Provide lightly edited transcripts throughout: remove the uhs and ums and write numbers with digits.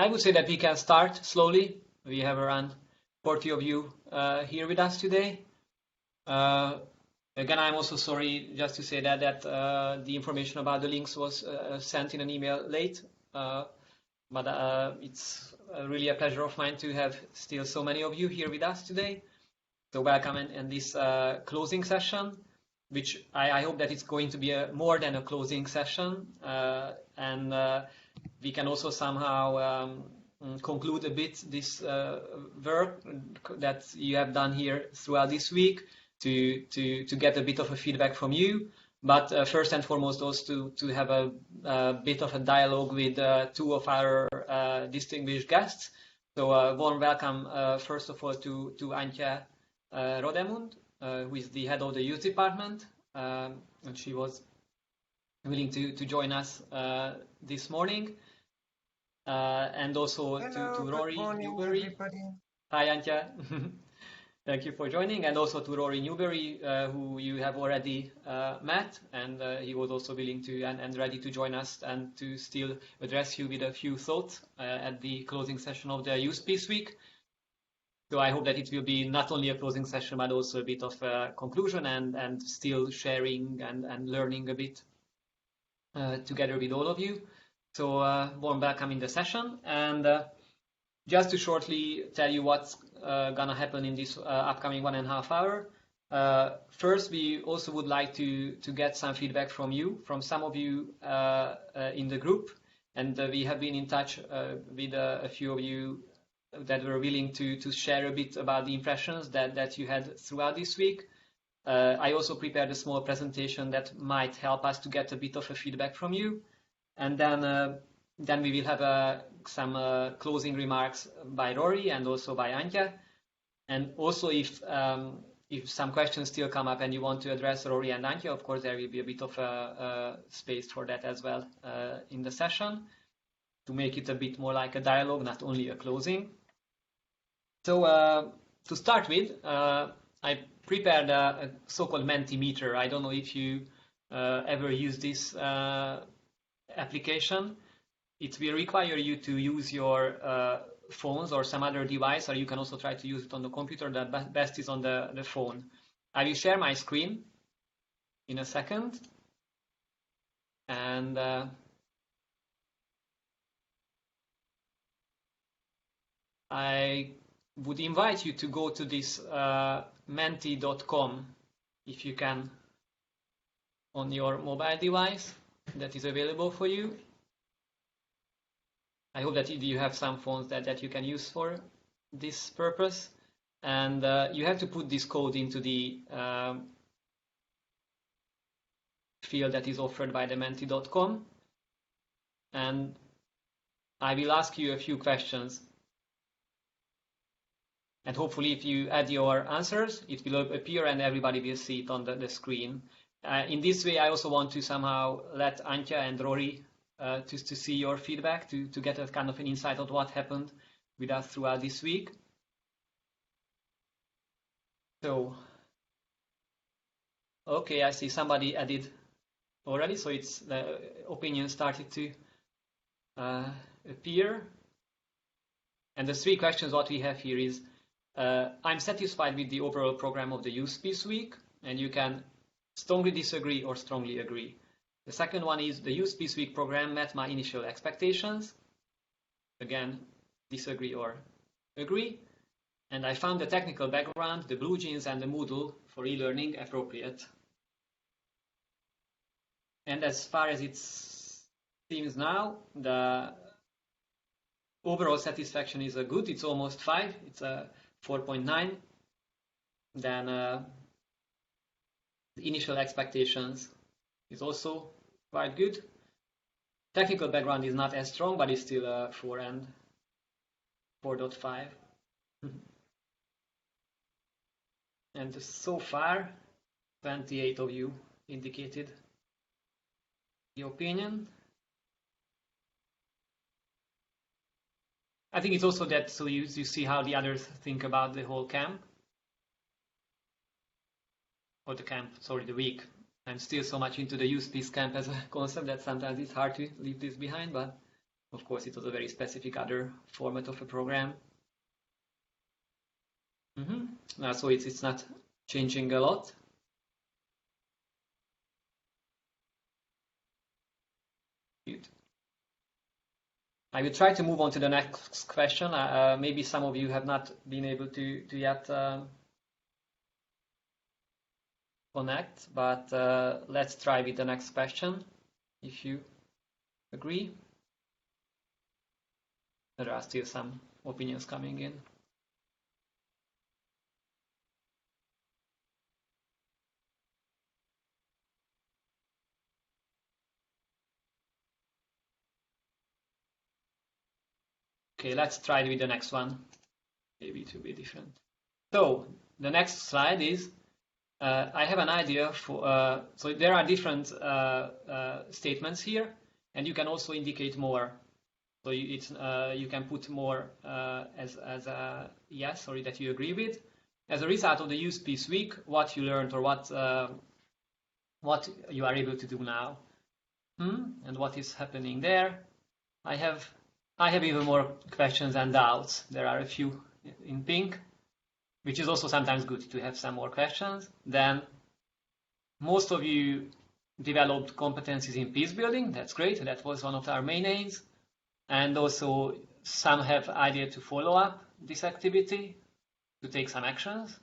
I would say that we can start slowly. We have around 40 of you here with us today. Again, I'm also sorry just to say that the information about the links was sent in an email late, but it's really a pleasure of mine to have still so many of you here with us today. So welcome in this closing session, which I hope that it's going to be more than a closing session, and we can also somehow conclude a bit this work that you have done here throughout this week to get a bit of a feedback from you. But first and foremost, also to have a bit of a dialogue with two of our distinguished guests. So warm welcome, first of all, to Antje Rothemund, who is the head of the youth department, and she was willing to join us this morning. And also to Rory Newbery. Hi, Antje. Thank you for joining, and also to Rory Newbery, who you have already met, and he was also willing to and ready to join us and to still address you with a few thoughts at the closing session of the Youth Peace Week. So I hope that it will be not only a closing session, but also a bit of a conclusion and still sharing and learning a bit together with all of you. So warm welcome in the session, and just to shortly tell you what's gonna happen in this upcoming 1.5 hour. First, we also would like to get some feedback from you, from some of you in the group, and we have been in touch with a few of you that were willing to share a bit about the impressions that you had throughout this week. I also prepared a small presentation that might help us to get a bit of a feedback from you, and then we will have some closing remarks by Rory and also by Antje. And also, if some questions still come up and you want to address Rory and Antje, of course, there will be a bit of a space for that as well in the session, to make it a bit more like a dialogue, not only a closing. So to start with, I prepared a so-called Mentimeter. I don't know if you ever use this application. It will require you to use your phones or some other device, or you can also try to use it on the computer. The best is on the phone. I will share my screen in a second, and I would invite you to go to this menti.com if you can on your mobile device that is available for you. I hope that you have some phones that you can use for this purpose, and you have to put this code into the field that is offered by the menti.com, and I will ask you a few questions, and hopefully if you add your answers, it will appear and everybody will see it on the screen. In this way, I also want to somehow let Antje and Rory to see your feedback, to get a kind of an insight of what happened with us throughout this week. So, okay, I see somebody added already, so it's the opinion started to appear. And the three questions what we have here is, I'm satisfied with the overall program of the Youth Peace Week, and you can strongly disagree or strongly agree. The second one is, the Youth Peace Week program met my initial expectations. Again, disagree or agree. And I found the technical background, the blue jeans and the Moodle for e-learning appropriate. And as far as it seems now, the overall satisfaction is a good. It's almost 5. It's a 4.9. Then the initial expectations is also quite good. Technical background is not as strong, but it's still a 4 and 4.5. And so far, 28 of you indicated the opinion. I think it's also that so you see how the others think about the whole camp. Or the week. I'm still so much into the Youth Peace Camp as a concept that sometimes it's hard to leave this behind, but Of course, it was a very specific other format of a program. So it's not changing a lot. Good. I will try to move on to the next question. Maybe some of you have not been able to yet connect, but let's try with the next question, if you agree. There are still some opinions coming in. Okay, let's try with the next one. Maybe it will be different. So the next slide is, I have an idea for, so there are different statements here, and you can also indicate more. So you can put more as a yes, or that you agree with. As a result of the use piece week, what you learned or what you are able to do now, and what is happening there. I have even more questions and doubts. There are a few in pink, which is also sometimes good to have some more questions. Then most of you developed competencies in peace building. That's great. That was one of our main aims. And also some have idea to follow up this activity, to take some actions.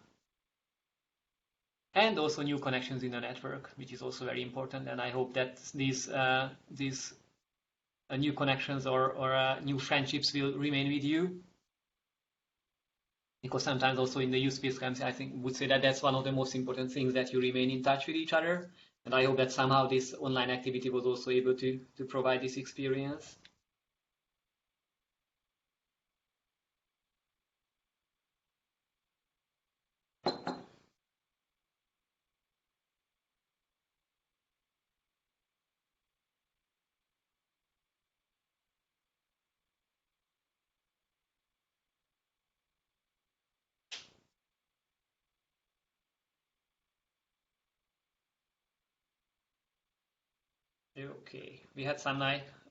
And also new connections in the network, which is also very important. And I hope that these new connections or new friendships will remain with you. Because sometimes also in the youth space camps, I would say that that's one of the most important things, that you remain in touch with each other. And I hope that somehow this online activity was also able to provide this experience. Okay, we had some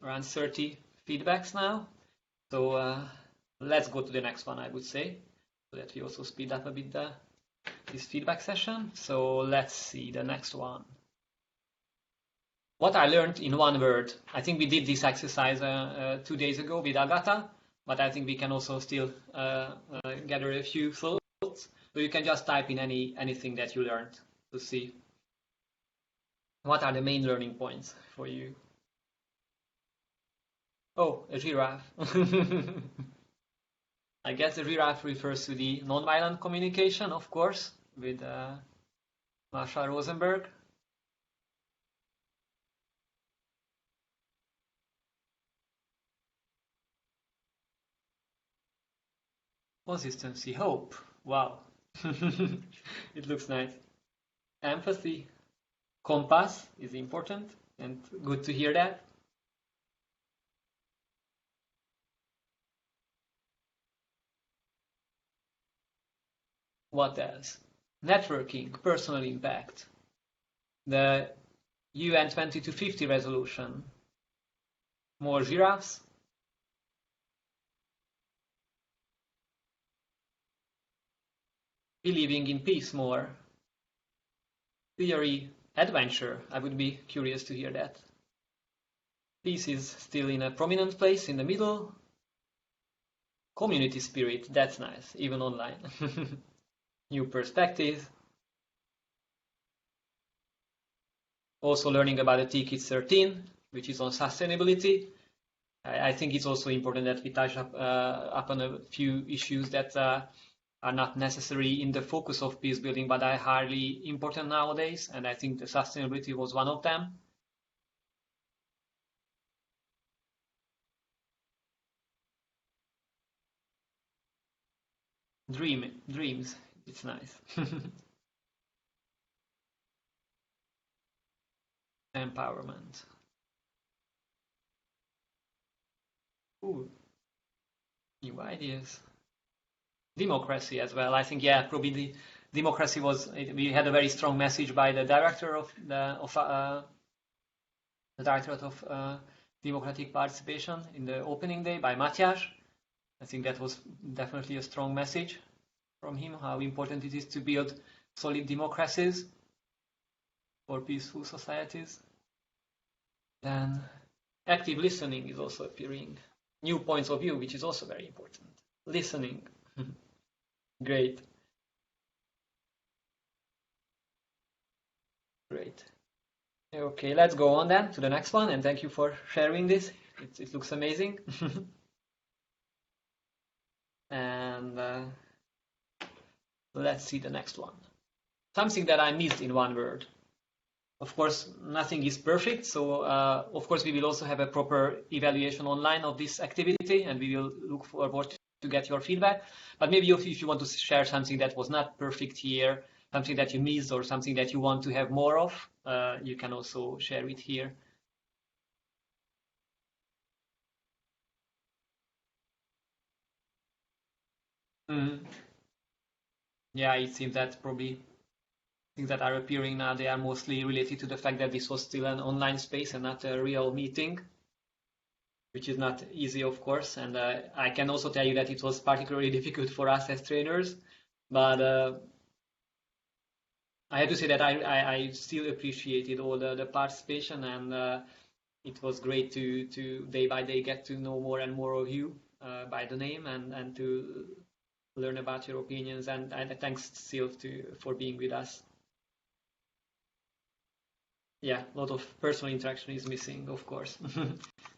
around 30 feedbacks now. So let's go to the next one, I would say, so that we also speed up a bit this feedback session. So let's see the next one. What I learned in one word. I think we did this exercise 2 days ago with Agata, but I think we can also still gather a few thoughts. So you can just type in anything that you learned to see what are the main learning points for you. Oh, a giraffe. I guess the giraffe refers to the nonviolent communication, of course, with Marshall Rosenberg. Consistency, hope. Wow. It looks nice. Empathy. Compass is important, and good to hear that. What else? Networking, personal impact. The UN 2250 resolution. More giraffes. Believing in peace more. Theory, adventure. I would be curious to hear that. Peace is still in a prominent place in the middle. Community spirit, that's nice, even online. New perspective. Also learning about the T-Kids 13, which is on sustainability. I think it's also important that we touch upon a few issues that are not necessarily in the focus of peace building, but are highly important nowadays. And I think the sustainability was one of them. Dreams, it's nice. Empowerment. Ooh, new ideas. Democracy as well. I think, yeah, probably the democracy was. We had a very strong message by the director of the Directorate of democratic participation in the opening day by Matyás. I think that was definitely a strong message from him, how important it is to build solid democracies for peaceful societies. Then active listening is also appearing. New points of view, which is also very important. Listening. Great. Great. Okay, let's go on then to the next one, and thank you for sharing this. It looks amazing. And let's see the next one. Something that I missed in one word. Of course, nothing is perfect, so of course we will also have a proper evaluation online of this activity, and we will look forward to get your feedback. But maybe if you want to share something that was not perfect here, something that you missed, or something that you want to have more of, you can also share it here. Yeah, it seems that probably things that are appearing now, they are mostly related to the fact that this was still an online space and not a real meeting, which is not easy, of course. And I can also tell you that it was particularly difficult for us as trainers, but I have to say that I still appreciated all the participation, and it was great to day by day get to know more and more of you by the name, and to learn about your opinions. And thanks, Sylv, for being with us. Yeah, a lot of personal interaction is missing, of course.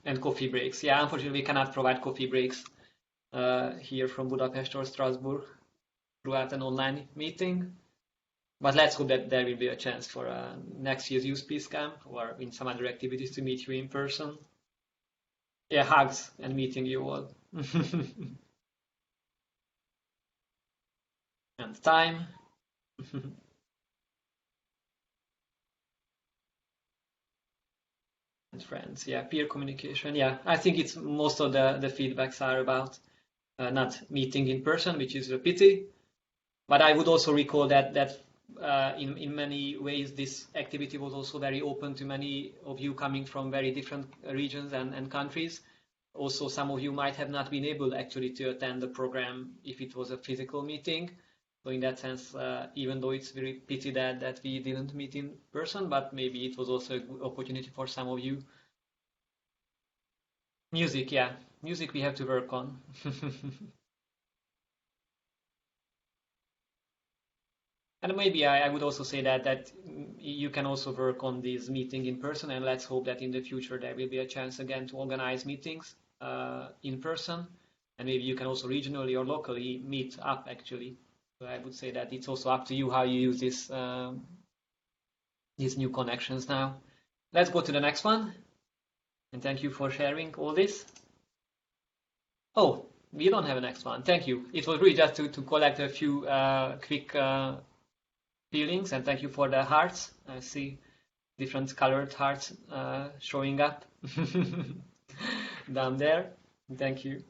And coffee breaks. Yeah, unfortunately, we cannot provide coffee breaks here from Budapest or Strasbourg throughout an online meeting. But let's hope that there will be a chance for next year's Youth Peace Camp or in some other activities to meet you in person. Yeah, hugs and meeting you all. And time. And friends. Yeah, peer communication. Yeah, I think it's most of the feedbacks are about not meeting in person, which is a pity. But I would also recall that in many ways this activity was also very open to many of you coming from very different regions and countries. Also, some of you might have not been able actually to attend the program if it was a physical meeting. So in that sense, even though it's very pity that we didn't meet in person, but maybe it was also a good opportunity for some of you. Music, yeah. Music we have to work on. And maybe I would also say that you can also work on this meeting in person, and let's hope that in the future there will be a chance again to organize meetings in person, and maybe you can also regionally or locally meet up actually. So I would say that it's also up to you how you use these new connections now. Let's go to the next one, and thank you for sharing all this. Oh, we don't have a next one. Thank you. It was really just to collect a few quick feelings, and thank you for the hearts. I see different colored hearts showing up down there. Thank you.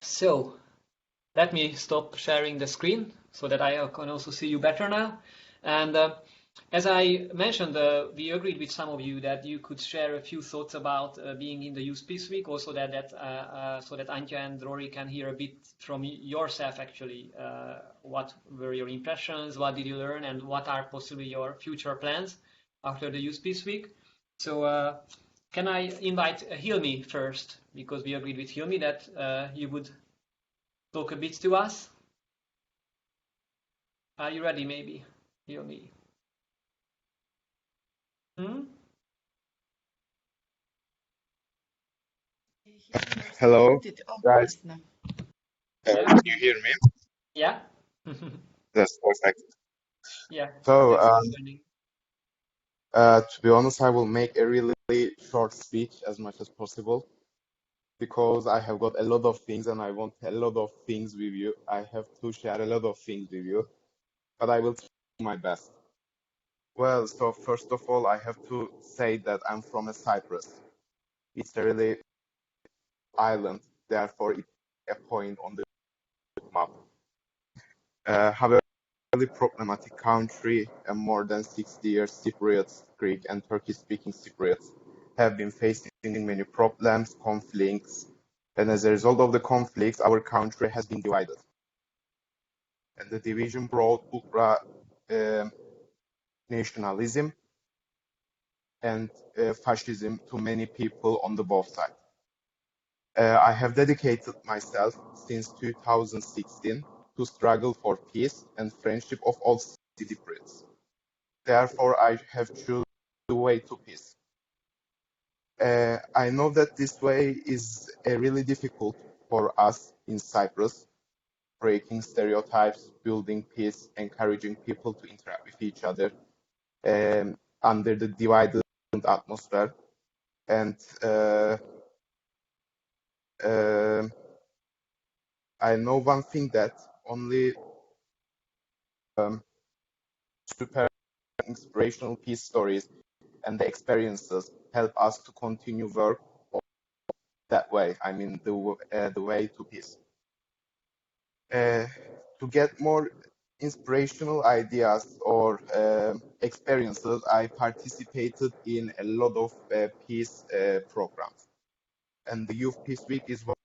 So let me stop sharing the screen so that I can also see you better now. And as I mentioned, we agreed with some of you that you could share a few thoughts about being in the Youth Peace Week, also so that Antje and Rory can hear a bit from yourself actually. What were your impressions? What did you learn? And what are possibly your future plans after the Youth Peace Week? So can I invite Hilmi first? Because we agreed with Hilmi that you would talk a bit to us. Are you ready, maybe, Hilmi? Hello, guys. Yeah. Can you hear me? Yeah. That's perfect. Yeah. So, Thanks to be honest, I will make a really short speech as much as possible because I have got a lot of things and I want a lot of things with you. I have to share a lot of things with you, but I will try my best. Well, so first of all, I have to say that I'm from a Cyprus. It's a really island, therefore it's a point on the map. However, really problematic country, and more than 60 years Cypriots, Greek and Turkish-speaking Cypriots have been facing many problems, conflicts, and as a result of the conflicts, our country has been divided. And the division brought ultra nationalism and fascism to many people on the both sides. I have dedicated myself since 2016 to struggle for peace and friendship of all Cypriots. Therefore, I have chosen the way to peace. I know that this way is really difficult for us in Cyprus, breaking stereotypes, building peace, encouraging people to interact with each other under the divided atmosphere. And I know one thing, that only super inspirational peace stories and the experiences help us to continue work that way. I mean, the way to peace. To get more inspirational ideas or experiences, I participated in a lot of peace programs, and the Youth Peace Week is one.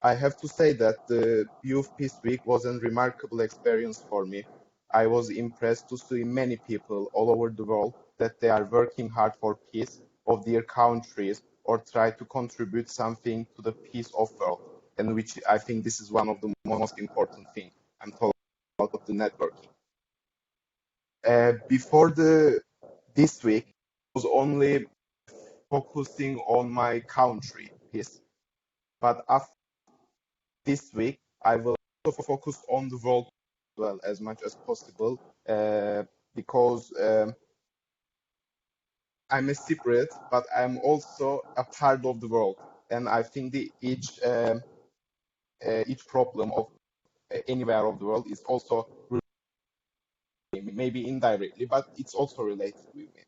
I have to say that the Youth Peace Week was a remarkable experience for me. I was impressed to see many people all over the world that they are working hard for peace of their countries or try to contribute something to the peace of world, and which I think this is one of the most important things. I'm talking about the networking. Before this week, I was only focusing on my country peace, but after this week, I will also focus on the world as well as much as possible, because I'm a Cypriot, but I'm also a part of the world, and I think each problem of anywhere of the world is also maybe indirectly, but it's also related with me.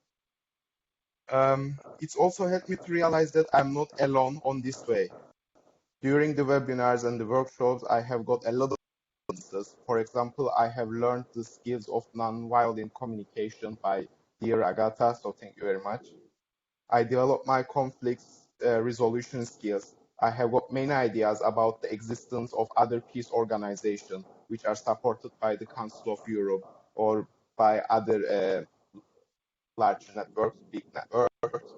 It's also helped me to realize that I'm not alone on this way. During the webinars and the workshops, I have got a lot of experiences. For example, I have learned the skills of non-violent communication by dear Agatha, so thank you very much. I developed my conflict resolution skills. I have got many ideas about the existence of other peace organizations which are supported by the Council of Europe or by other large networks, big networks.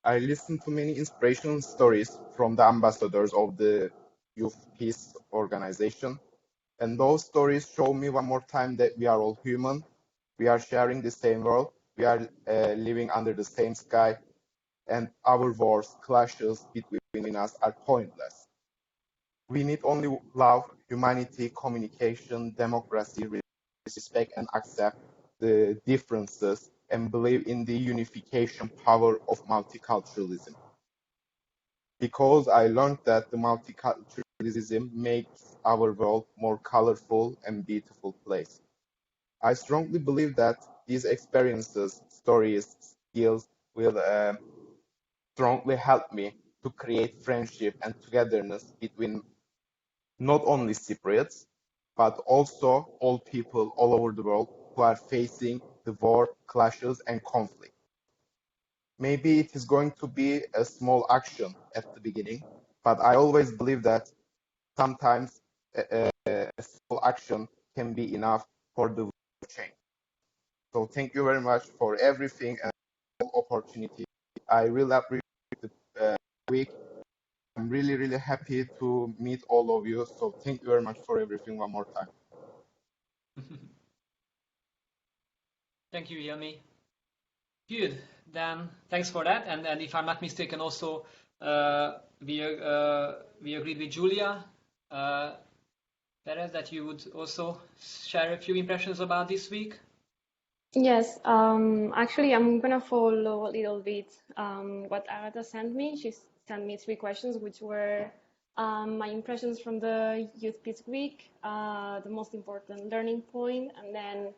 I listened to many inspirational stories from the ambassadors of the Youth Peace Organization, and those stories show me one more time that we are all human, we are sharing the same world, we are living under the same sky, and our wars, clashes between us are pointless. We need only love, humanity, communication, democracy, respect, and accept the differences and believe in the unification power of multiculturalism. Because I learned that the multiculturalism makes our world more colorful and beautiful place. I strongly believe that these experiences, stories, skills will strongly help me to create friendship and togetherness between not only Cypriots, but also all people all over the world who are facing the war, clashes, and conflict. Maybe it is going to be a small action at the beginning, but I always believe that sometimes a small action can be enough for the change. So thank you very much for everything and opportunity. I really appreciate the week. I'm really, really happy to meet all of you. So thank you very much for everything one more time. Thank you, Yami. Good. Then thanks for that. And if I'm not mistaken, also we agreed with Julia Perez that you would also share a few impressions about this week. Yes, actually, I'm gonna follow a little bit what Agatha sent me. She sent me 3 questions, which were my impressions from the Youth Peace Week, the most important learning point, and then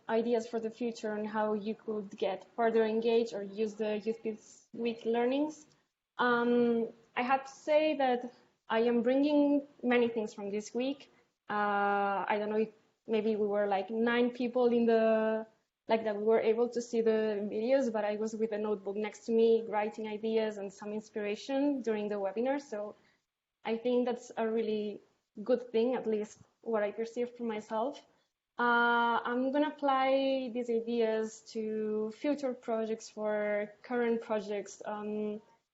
ideas for the future and how you could get further engaged or use the Youth Peace Week learnings. I have to say that I am bringing many things from this week. I don't know if maybe we were like 9 people in the, like that we were able to see the videos, but I was with a notebook next to me, writing ideas and some inspiration during the webinar. So I think that's a really good thing, at least what I perceive for myself. I'm going to apply these ideas to future projects, for current projects.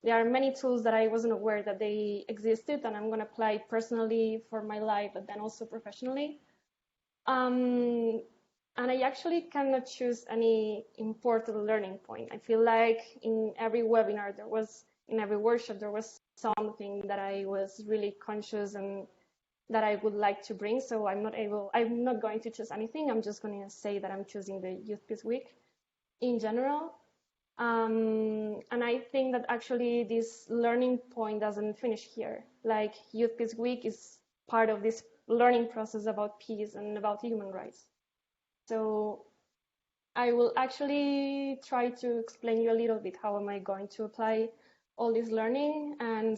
There are many tools that I wasn't aware that they existed, and I'm going to apply personally for my life, but then also professionally. And I actually cannot choose any important learning point. I feel like in every webinar in every workshop, there was something that I was really conscious and that I would like to bring. So I'm not going to choose anything. I'm just going to say that I'm choosing the Youth Peace Week in general. And I think that actually this learning point doesn't finish here. Like, Youth Peace Week is part of this learning process about peace and about human rights. So I will actually try to explain you a little bit how am I going to apply all this learning, and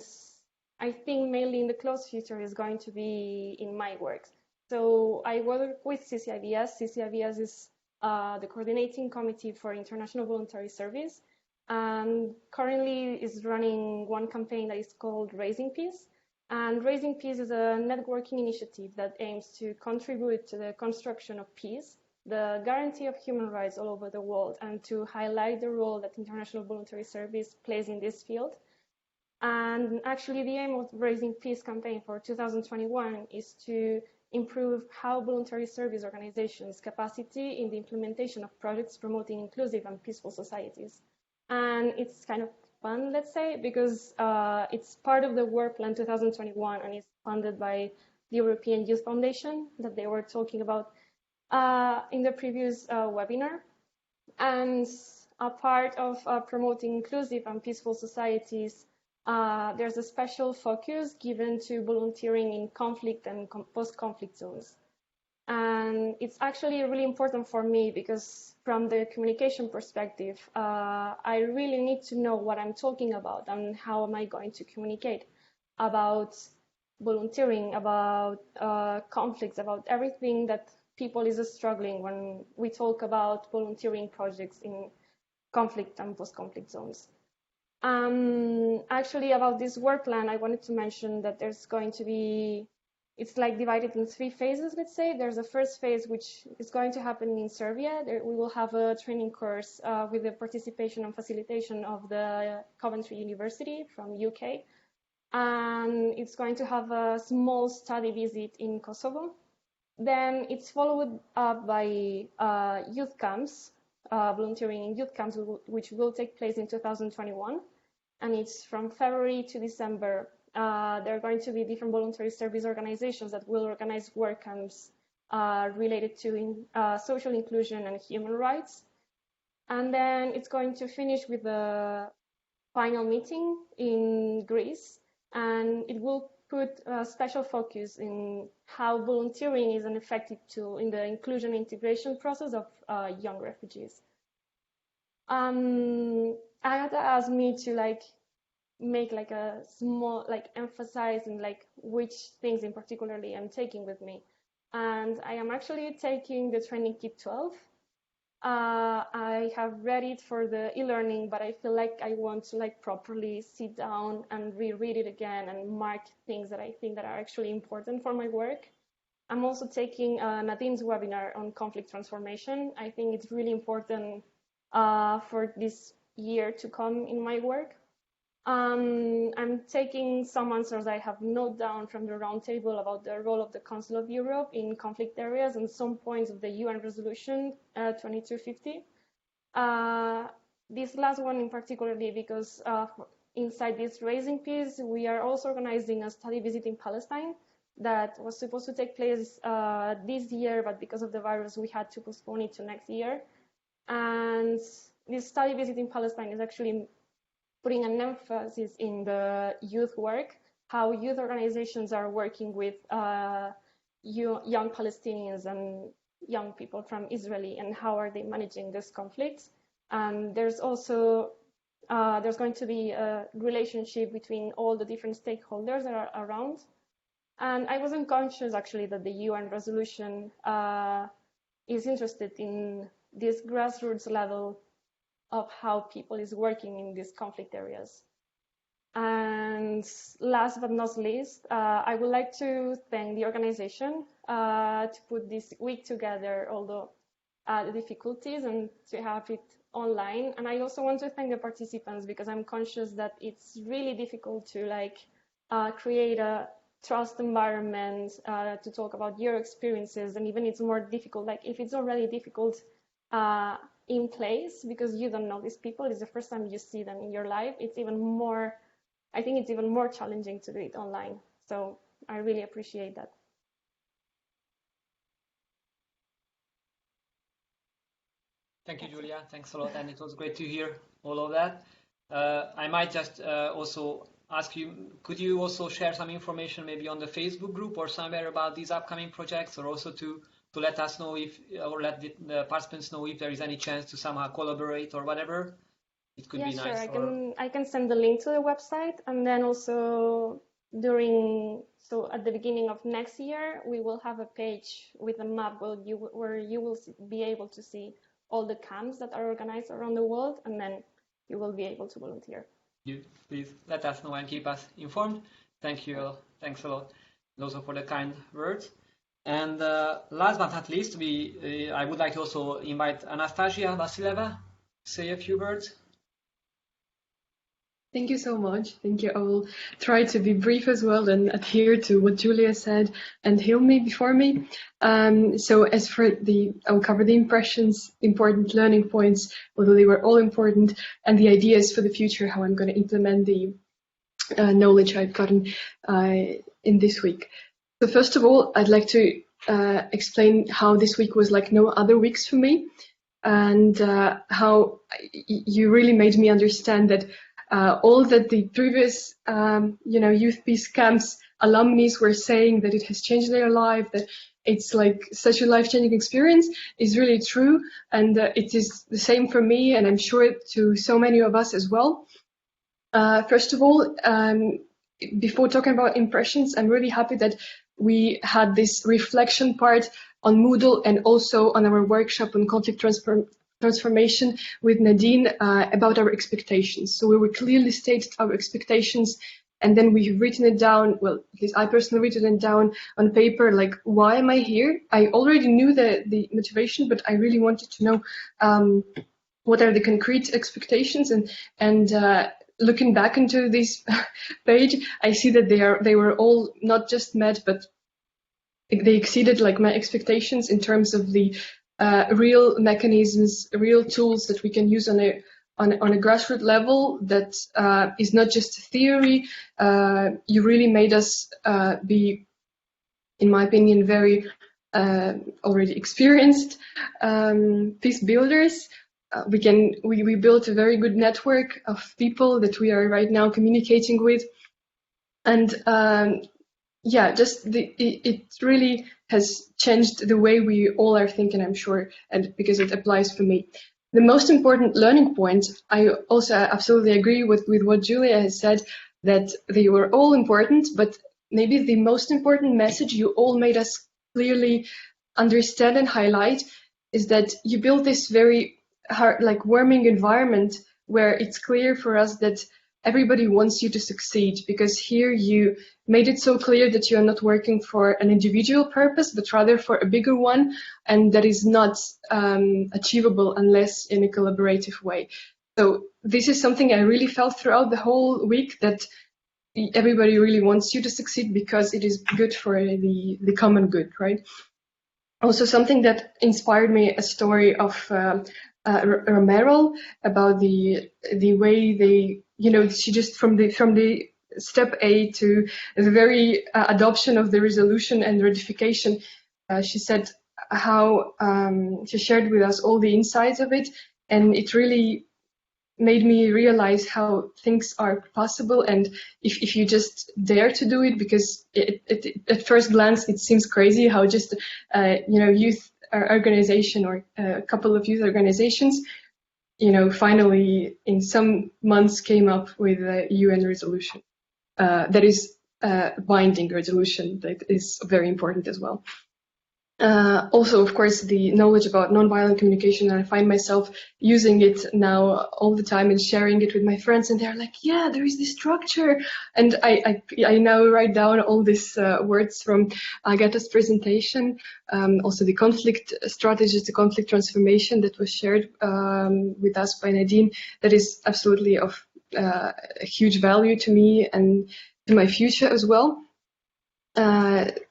I think mainly in the close future is going to be in my work. So I work with CCIVS. CCIVS is the coordinating committee for international voluntary service, and currently is running one campaign that is called Raising Peace. And Raising Peace is a networking initiative that aims to contribute to the construction of peace, the guarantee of human rights all over the world, and to highlight the role that international voluntary service plays in this field. And actually, the aim of the Raising Peace campaign for 2021 is to improve how voluntary service organizations' capacity in the implementation of projects promoting inclusive and peaceful societies. And it's kind of fun, let's say, because it's part of the Work Plan 2021 and is funded by the European Youth Foundation that they were talking about in the previous webinar. And a part of promoting inclusive and peaceful societies, there's a special focus given to volunteering in conflict and post-conflict zones. And it's actually really important for me because from the communication perspective, I really need to know what I'm talking about and how am I going to communicate about volunteering, about conflicts, about everything that people is struggling when we talk about volunteering projects in conflict and post-conflict zones. Actually, about this work plan, I wanted to mention that there's going to be, it's like divided in 3 phases, let's say. There's a first phase, which is going to happen in Serbia. We will have a training course with the participation and facilitation of the Coventry University from UK. And it's going to have a small study visit in Kosovo. Then it's followed up by youth camps, volunteering in youth camps, which will take place in 2021. And it's from February to December. There are going to be different voluntary service organizations that will organize work camps related to social inclusion and human rights. And then it's going to finish with the final meeting in Greece. And it will put a special focus in how volunteering is an effective tool in the inclusion and integration process of young refugees. Agatha asked me to make a small, emphasize in which things in particularly I'm taking with me. And I am actually taking the training kit 12. I have read it for the e-learning, but I feel like I want to properly sit down and reread it again and mark things that I think that are actually important for my work. I'm also taking Nadine's webinar on conflict transformation. I think it's really important for this year to come in my work. I'm taking some answers I have noted down from the roundtable about the role of the Council of Europe in conflict areas and some points of the UN Resolution 2250. This last one in particularly because inside this Raising Peace, we are also organizing a study visit in Palestine that was supposed to take place this year, but because of the virus, we had to postpone it to next year. And this study visit in Palestine is actually putting an emphasis in the youth work, how youth organizations are working with young Palestinians and young people from Israel, and how are they managing this conflict. And there's also, there's going to be a relationship between all the different stakeholders that are around. And I wasn't conscious actually that the UN resolution is interested in this grassroots level of how people is working in these conflict areas. And last but not least, I would like to thank the organization to put this week together, although the difficulties, and to have it online. And I also want to thank the participants, because I'm conscious that it's really difficult to create a trust environment to talk about your experiences, and even it's more difficult, like if it's already difficult in place because you don't know these people, it's the first time you see them in your life, it's even more, I think it's even more challenging to do it online. So I really appreciate that. Thank you, Julia. Thanks a lot, and it was great to hear all of that. I might just also ask you, could you also share some information maybe on the Facebook group or somewhere about these upcoming projects, or also to let us know if, or let the participants know if there is any chance to somehow collaborate or whatever? It could be nice. Sure. I can send the link to the website, and then also at the beginning of next year, we will have a page with a map where you will be able to see all the camps that are organized around the world, and then you will be able to volunteer. Please let us know and keep us informed. Thank you. Thanks a lot, and also for the kind words. And last but not least, I would like to also invite Anastasia Vasileva to say a few words. Thank you so much. Thank you. I will try to be brief as well and adhere to what Julia said and Hilmi before me. So as for I'll cover the impressions, important learning points, although they were all important, and the ideas for the future, how I'm going to implement the knowledge I've gotten in this week. So first of all, I'd like to explain how this week was like no other weeks for me, and how you really made me understand that all that the previous, youth peace camps alumni were saying, that it has changed their life, that it's like such a life-changing experience, is really true, and it is the same for me, and I'm sure to so many of us as well. First of all, before talking about impressions, I'm really happy that we had this reflection part on Moodle and also on our workshop on conflict transformation with Nadine about our expectations. So we clearly stated our expectations, and then we've written it down. Well, at least I personally written it down on paper, like, why am I here? I already knew the motivation, but I really wanted to know what are the concrete expectations, and looking back into this page, I see that they were all not just met, but they exceeded like my expectations in terms of the real mechanisms, real tools that we can use on a grassroots level. That is not just theory. You really made us be, in my opinion, very already experienced peace builders. We built a very good network of people that we are right now communicating with, and it really has changed the way we all are thinking, I'm sure, and because it applies for me. The most important learning point, I also absolutely agree with what Julia has said, that they were all important, but maybe the most important message you all made us clearly understand and highlight is that you built this very warming environment where it's clear for us that everybody wants you to succeed, because here you made it so clear that you're not working for an individual purpose, but rather for a bigger one, and that is not achievable unless in a collaborative way. So this is something I really felt throughout the whole week, that everybody really wants you to succeed because it is good for the common good, right? Also, something that inspired me, a story of Romero, about the way they, she just from the step A to the very adoption of the resolution and ratification, she said how she shared with us all the insights of it, and it really made me realize how things are possible, and if you just dare to do it, because at first glance it seems crazy how just youth organization or a couple of youth organizations finally in some months came up with a UN resolution that is binding resolution that is very important as well. Also, of course, the knowledge about nonviolent communication, and I find myself using it now all the time and sharing it with my friends, and they're like, yeah, there is this structure. And I now write down all these words from Agatha's presentation, also the conflict strategies, the conflict transformation that was shared with us by Nadine. That is absolutely of a huge value to me and to my future as well.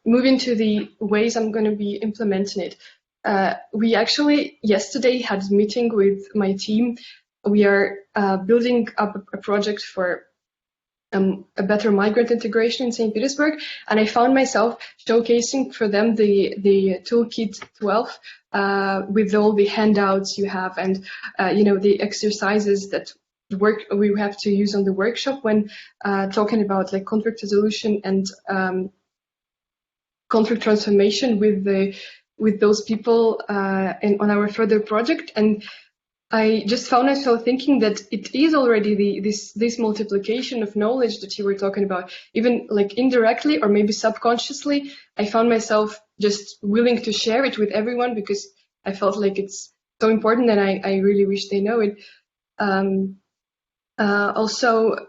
Moving to the ways I'm going to be implementing it. We actually yesterday had a meeting with my team. We are building up a project for a better migrant integration in St. Petersburg, and I found myself showcasing for them the toolkit 12 with all the handouts you have, and the exercises that we have to use on the workshop when talking about like conflict resolution and conflict transformation with those people on our further project. And I just found myself thinking that it is already this multiplication of knowledge that you were talking about, even like indirectly or maybe subconsciously. I found myself just willing to share it with everyone because I felt like it's so important, and I really wish they know it. Also,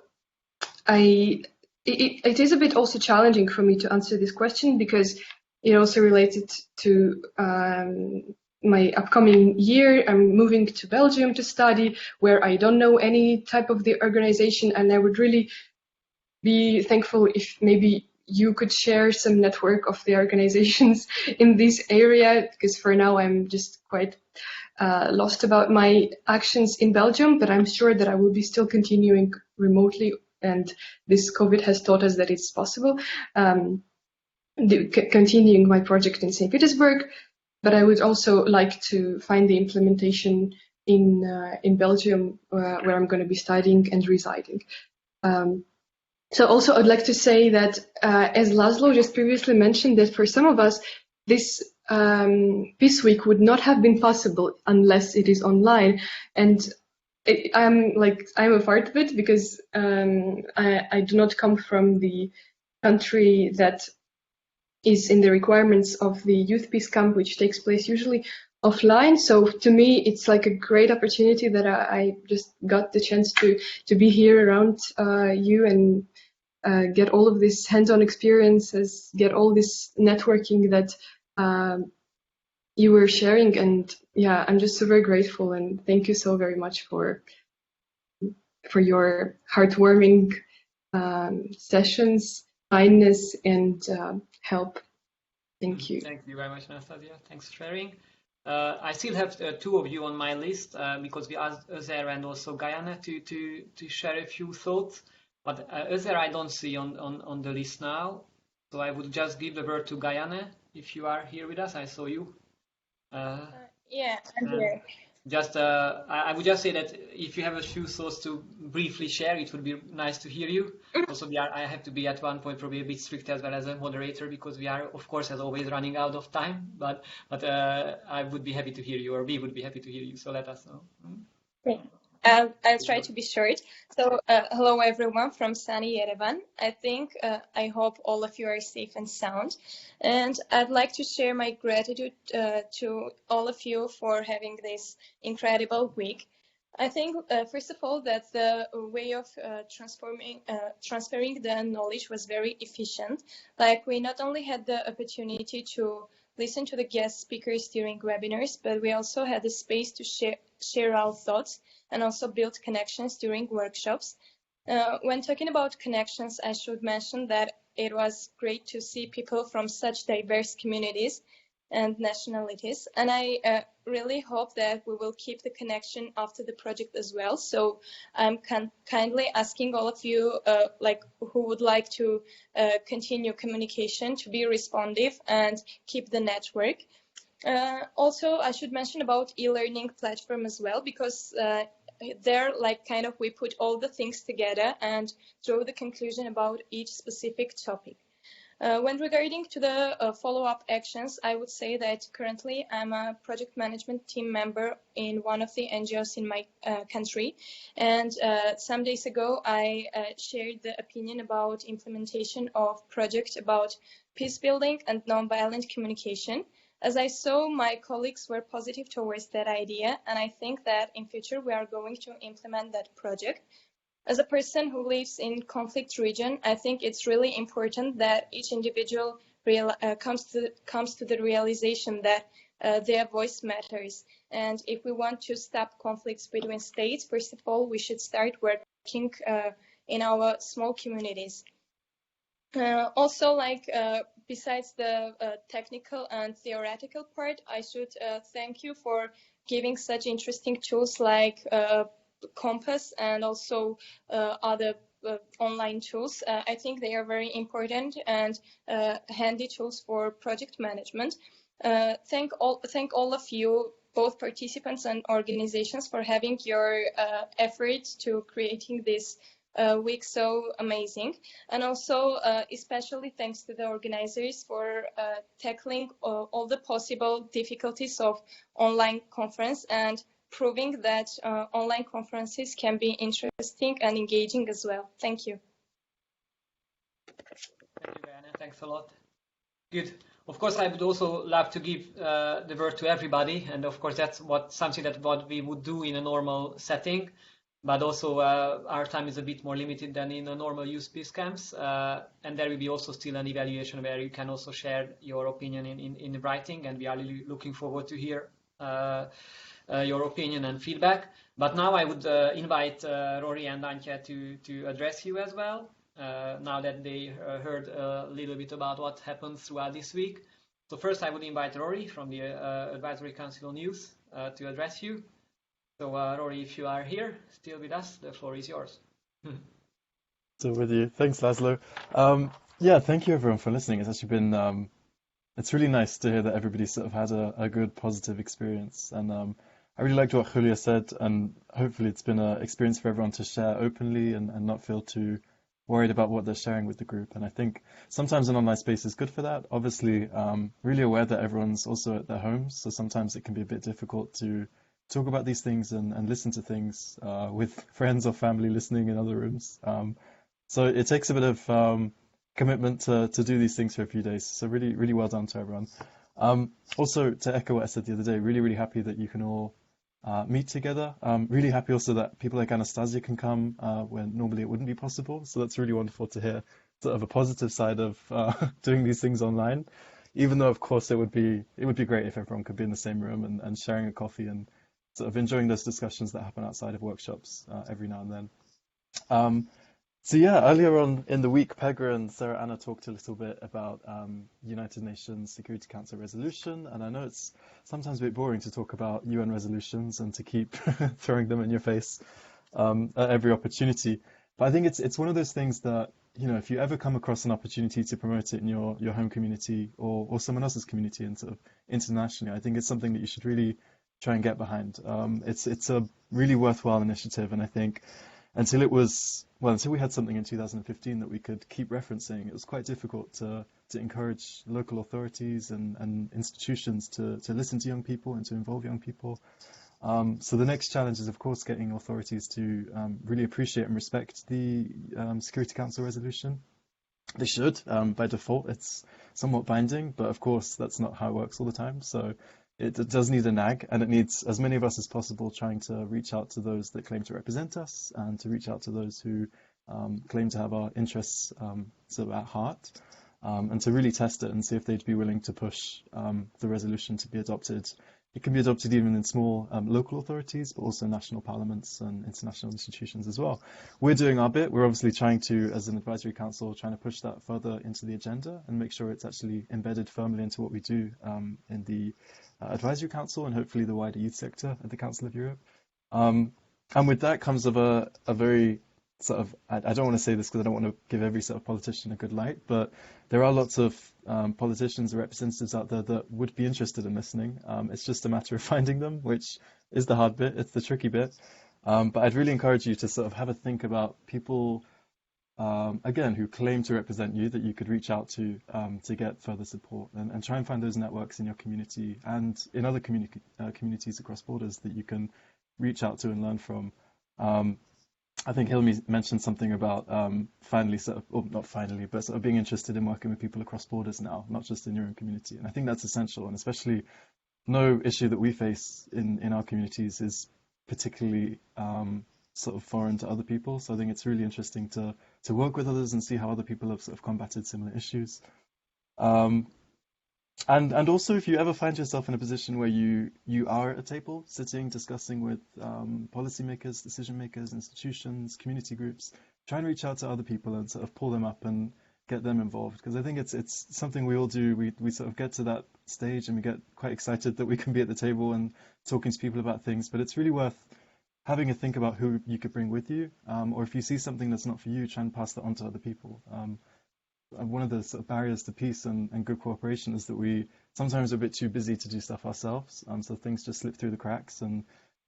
it is a bit also challenging for me to answer this question because it also related to my upcoming year. I'm moving to Belgium to study, where I don't know any type of the organization, and I would really be thankful if maybe you could share some network of the organizations in this area, because for now I'm just quite lost about my actions in Belgium, but I'm sure that I will be still continuing remotely, and this COVID has taught us that it's possible, continuing my project in St. Petersburg. But I would also like to find the implementation in Belgium, where I'm going to be studying and residing. So also I'd like to say that, as Laszlo just previously mentioned, that for some of us, this Week would not have been possible unless it is online. And I'm a part of it because I do not come from the country that is in the requirements of the Youth Peace Camp, which takes place usually offline. So to me, it's like a great opportunity that I just got the chance to be here around you and get all of this hands-on experiences, get all this networking that you were sharing. And yeah, I'm just super grateful, and thank you so very much for your heartwarming sessions, kindness, and help. Thank you. Thank you very much, Anastasia. Thanks for sharing. I still have two of you on my list because we asked Özer and also Gayane to share a few thoughts. But Özer I don't see on the list now. So I would just give the word to Gayane if you are here with us. I saw you. Yeah, I'm here. Just, I would just say that if you have a few thoughts to briefly share, it would be nice to hear you. Also, I have to be at one point probably a bit strict as well as a moderator because we are, of course, as always, running out of time. But I would be happy to hear you, or we would be happy to hear you. So let us know. Thanks. I'll try to be short. So, hello everyone from sunny Yerevan. I hope all of you are safe and sound. And I'd like to share my gratitude to all of you for having this incredible week. I think, first of all, that the way of transferring the knowledge was very efficient. Like, we not only had the opportunity to listen to the guest speakers during webinars, but we also had the space to share our thoughts and also build connections during workshops. When talking about connections, I should mention that it was great to see people from such diverse communities and nationalities. And I really hope that we will keep the connection after the project as well. So I'm kindly asking all of you who would like to continue communication to be responsive and keep the network. Also, I should mention about e-learning platform as well, because there, we put all the things together and draw the conclusion about each specific topic. When regarding to the follow-up actions, I would say that currently I'm a project management team member in one of the NGOs in my country. And some days ago, I shared the opinion about implementation of project about peace building and nonviolent communication. As I saw, my colleagues were positive towards that idea, and I think that in future we are going to implement that project. As a person who lives in conflict region, I think it's really important that each individual comes to the realization that their voice matters. And if we want to stop conflicts between states, first of all, we should start working in our small communities. Also, besides the technical and theoretical part, I should thank you for giving such interesting tools like Compass and also other online tools. I think they are very important and handy tools for project management. Thank all of you, both participants and organizations, for having your efforts to creating this week so amazing, and also especially thanks to the organizers for tackling all the possible difficulties of online conference and proving that online conferences can be interesting and engaging as well. Thank you. Thank you, Diana. Thanks a lot. Good. Of course, I would also love to give the word to everybody, and of course that's something that what we would do in a normal setting. But also our time is a bit more limited than in a normal youth peace camps, and there will be also still an evaluation where you can also share your opinion in writing, and we are really looking forward to hear your opinion and feedback. But now I would invite Rory and Antje to address you as well, now that they heard a little bit about what happened throughout this week. So first I would invite Rory from the Advisory Council on Youth to address you. So Rory, if you are here, still with us, the floor is yours. Still with you. Thanks, Laszlo. Yeah, thank you everyone for listening. It's actually been, it's really nice to hear that everybody sort of had a good, positive experience. And I really liked what Julia said, and hopefully it's been an experience for everyone to share openly and not feel too worried about what they're sharing with the group. And I think sometimes an online space is good for that. Obviously, really aware that everyone's also at their homes, so sometimes it can be a bit difficult to talk about these things and listen to things with friends or family listening in other rooms. So it takes a bit of commitment to do these things for a few days. So really, really well done to everyone. Also, to echo what I said the other day, really, really happy that you can all meet together. Really happy also that people like Anastasia can come when normally it wouldn't be possible. So that's really wonderful to hear sort of a positive side of doing these things online. Even though, of course, it would be great if everyone could be in the same room and sharing a coffee and sort of enjoying those discussions that happen outside of workshops every now and then. So yeah, earlier on in the week, Pega and Sarah Anna talked a little bit about United Nations Security Council resolution, and I know it's sometimes a bit boring to talk about UN resolutions and to keep throwing them in your face at every opportunity. But I think it's one of those things that, you know, if you ever come across an opportunity to promote it in your home community or someone else's community and sort of internationally, I think it's something that you should really try and get behind. It's a really worthwhile initiative, and I think until we had something in 2015 that we could keep referencing, it was quite difficult to encourage local authorities and institutions to listen to young people and to involve young people. So the next challenge is, of course, getting authorities to really appreciate and respect the Security Council resolution. They should. By default, it's somewhat binding, but of course, that's not how it works all the time. So it does need a nag, and it needs as many of us as possible trying to reach out to those that claim to represent us and to reach out to those who claim to have our interests sort of at heart, and to really test it and see if they'd be willing to push the resolution to be adopted. It can be adopted even in small local authorities, but also national parliaments and international institutions as well. We're doing our bit. We're obviously trying to, as an advisory council, trying to push that further into the agenda and make sure it's actually embedded firmly into what we do in the advisory council and hopefully the wider youth sector at the Council of Europe. And with that comes a very sort of, I don't want to say this because I don't want to give every sort of politician a good light, but there are lots of politicians or representatives out there that would be interested in listening. It's just a matter of finding them, which is the hard bit. It's the tricky bit. But I'd really encourage you to sort of have a think about people again, who claim to represent you, that you could reach out to get further support, and try and find those networks in your community and in other communities across borders that you can reach out to and learn from. I think Hilmi mentioned something about finally not finally, but sort of being interested in working with people across borders now, not just in your own community. And I think that's essential, and especially no issue that we face in our communities is particularly sort of foreign to other people. So I think it's really interesting to work with others and see how other people have sort of combated similar issues. And also, if you ever find yourself in a position where you are at a table sitting, discussing with policymakers, decision makers, institutions, community groups, try and reach out to other people and sort of pull them up and get them involved. Because I think it's something we all do. We sort of get to that stage and we get quite excited that we can be at the table and talking to people about things. But it's really worth having a think about who you could bring with you. Or if you see something that's not for you, try and pass that on to other people. One of the sort of barriers to peace and good cooperation is that we sometimes are a bit too busy to do stuff ourselves, so things just slip through the cracks and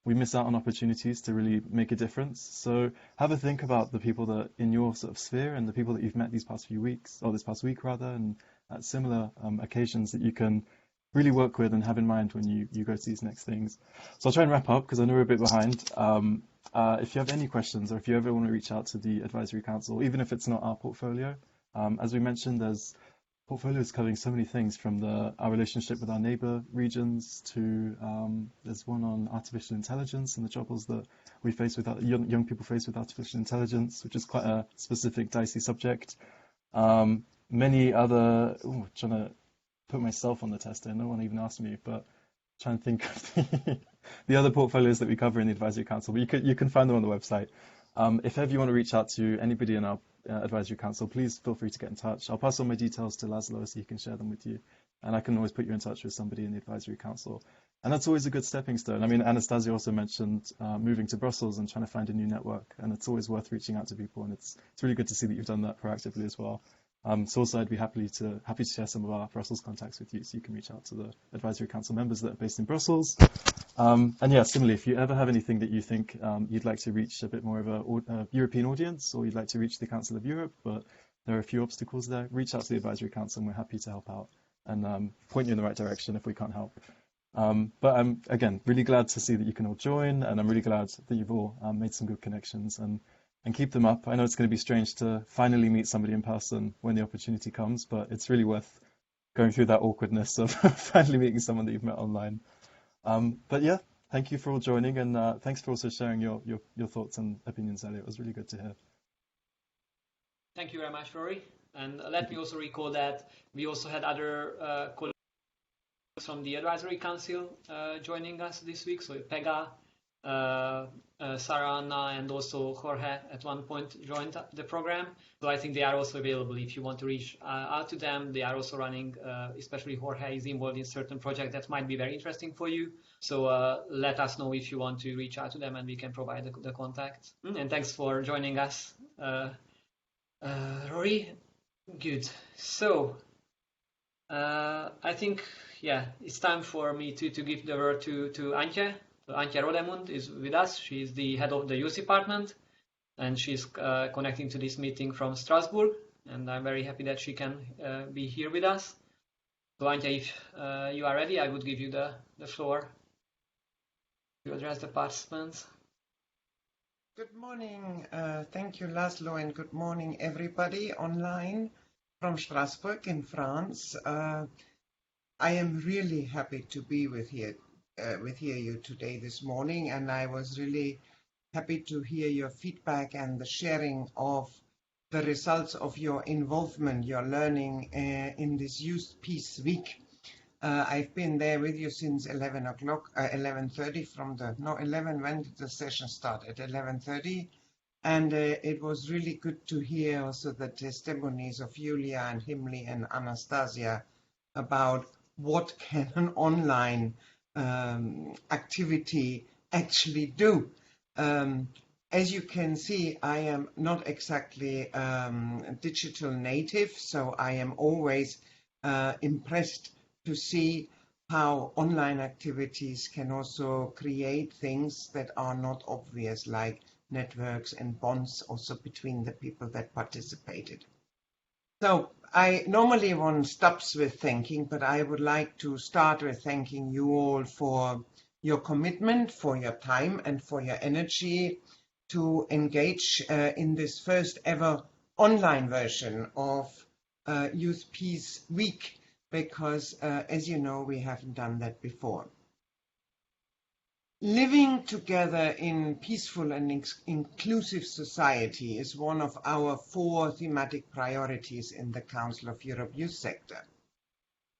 we miss out on opportunities to really make a difference. So have a think about the people that in your sort of sphere and the people that you've met these past few weeks, or this past week rather, and at similar occasions that you can really work with and have in mind when you go to these next things. So I'll try and wrap up because I know we're a bit behind. If you have any questions or if you ever want to reach out to the Advisory Council, even if it's not our portfolio, as we mentioned, there's portfolios covering so many things from our relationship with our neighbor regions to there's one on artificial intelligence and the troubles that we face with young people face with artificial intelligence, which is quite a specific, dicey subject. Many other, trying to put myself on the test here, no one even asked me, but trying to think of the other portfolios that we cover in the Advisory Council, but you can find them on the website. If ever you want to reach out to anybody in our Advisory Council, please feel free to get in touch. I'll pass on my details to Laszlo so he can share them with you, and I can always put you in touch with somebody in the Advisory Council. And that's always a good stepping stone. I mean, Anastasia also mentioned moving to Brussels and trying to find a new network, and it's always worth reaching out to people, and it's really good to see that you've done that proactively as well. So also I'd be happy to share some of our Brussels contacts with you, so you can reach out to the Advisory Council members that are based in Brussels. And yeah, similarly, if you ever have anything that you think you'd like to reach a bit more of a European audience, or you'd like to reach the Council of Europe, but there are a few obstacles there, reach out to the Advisory Council and we're happy to help out and point you in the right direction if we can't help. But I'm, again, really glad to see that you can all join, and I'm really glad that you've all made some good connections and keep them up. I know it's going to be strange to finally meet somebody in person when the opportunity comes, but it's really worth going through that awkwardness of finally meeting someone that you've met online. But yeah, thank you for all joining, and thanks for also sharing your thoughts and opinions, Elliot. It was really good to hear. Thank you very much, Rory. And let me also recall that we also had other colleagues from the Advisory Council joining us this week. So Pega, Sarah, Anna, and also Jorge at one point joined the program. So I think they are also available if you want to reach out to them. They are also running, especially Jorge is involved in certain projects that might be very interesting for you. So let us know if you want to reach out to them and we can provide the contact. And thanks for joining us, Rory. Good. So I think, yeah, it's time for me to give the word to Antje. So Antje Rothemund is with us. She is the head of the youth department, and she's connecting to this meeting from Strasbourg. And I'm very happy that she can be here with us. So Antje, if you are ready, I would give you the floor to address the participants. Good morning. Thank you, Laszlo, and good morning, everybody online from Strasbourg in France. I am really happy to be with you today this morning, and I was really happy to hear your feedback and the sharing of the results of your involvement, your learning in this Youth Peace Week. I've been there with you since 11:30 when did the session start? At 11:30. And it was really good to hear also the testimonies of Julia and Himli and Anastasia about what can an online activity actually do. As you can see, I am not exactly digital native, so I am always impressed to see how online activities can also create things that are not obvious, like networks and bonds also between the people that participated. So I normally one stops with thanking, but I would like to start with thanking you all for your commitment, for your time and for your energy to engage in this first ever online version of Youth Peace Week, because as you know, we haven't done that before. Living together in peaceful and inclusive society is one of our 4 thematic priorities in the Council of Europe Youth Sector.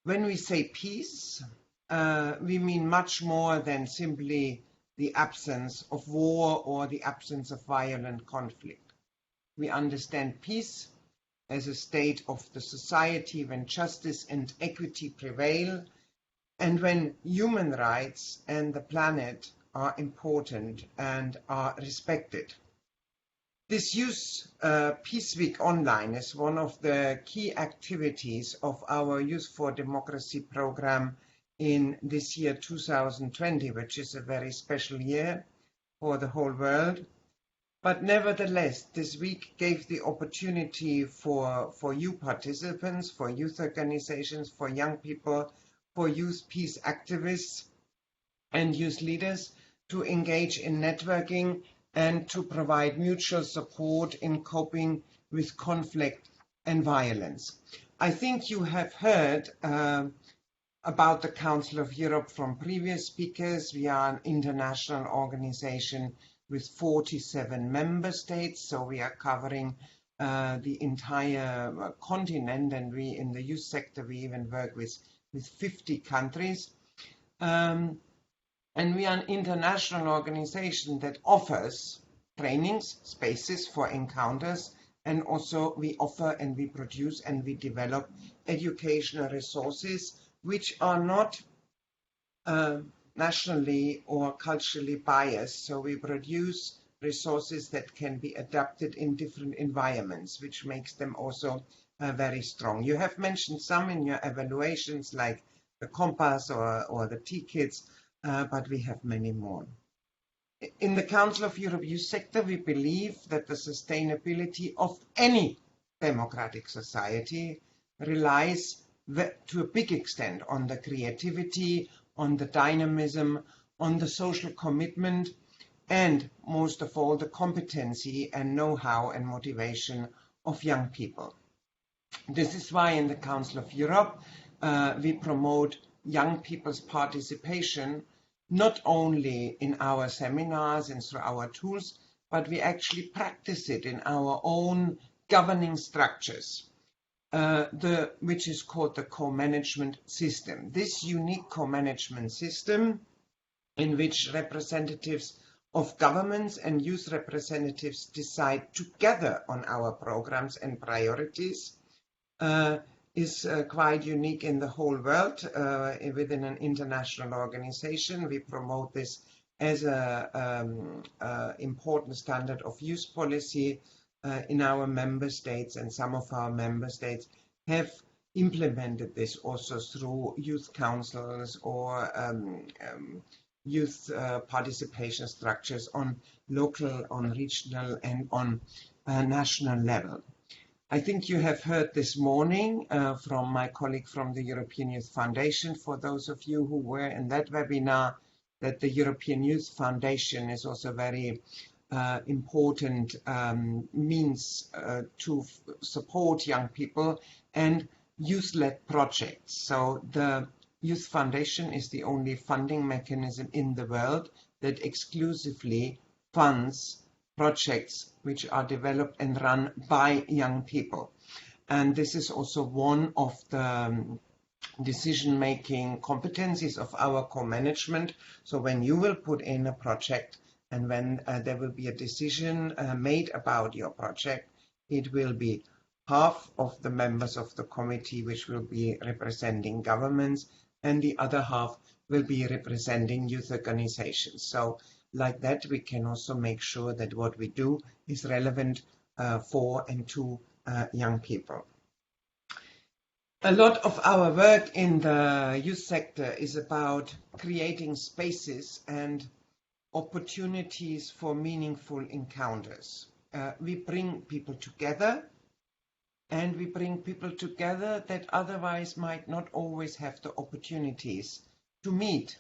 When we say peace, we mean much more than simply the absence of war or the absence of violent conflict. We understand peace as a state of the society when justice and equity prevail, and when human rights and the planet are important and are respected. This Youth Peace Week Online is one of the key activities of our Youth for Democracy program in this year 2020, which is a very special year for the whole world. But nevertheless, this week gave the opportunity for you participants, for youth organizations, for young people, for youth peace activists and youth leaders to engage in networking and to provide mutual support in coping with conflict and violence. I think you have heard about the Council of Europe from previous speakers. We are an international organization with 47 member states, so we are covering the entire continent, and we in the youth sector we even work with 50 countries. And we are an international organization that offers trainings, spaces for encounters, and also we offer and we produce and we develop educational resources which are not nationally or culturally biased. So we produce resources that can be adapted in different environments, which makes them also very strong. You have mentioned some in your evaluations, like the Compass or the T-Kids, but we have many more. In the Council of Europe Youth Sector, we believe that the sustainability of any democratic society relies to a big extent on the creativity, on the dynamism, on the social commitment, and most of all, the competency and know-how and motivation of young people. This is why in the Council of Europe, we promote young people's participation, not only in our seminars and through our tools, but we actually practice it in our own governing structures, which is called the co-management system. This unique co-management system, in which representatives of governments and youth representatives decide together on our programs and priorities, is quite unique in the whole world. Within an international organization, we promote this as an important standard of youth policy in our member states, and some of our member states have implemented this also through youth councils or youth participation structures on local, on regional, and on national level. I think you have heard this morning from my colleague from the European Youth Foundation, for those of you who were in that webinar, that the European Youth Foundation is also very important means to support young people and youth-led projects. So the Youth Foundation is the only funding mechanism in the world that exclusively funds projects which are developed and run by young people. And this is also one of the decision-making competencies of our co-management. So when you will put in a project and when there will be a decision made about your project, it will be half of the members of the committee which will be representing governments, and the other half will be representing youth organizations. So like that, we can also make sure that what we do is relevant for and to young people. A lot of our work in the youth sector is about creating spaces and opportunities for meaningful encounters. We bring people together, and we bring people together that otherwise might not always have the opportunities to meet.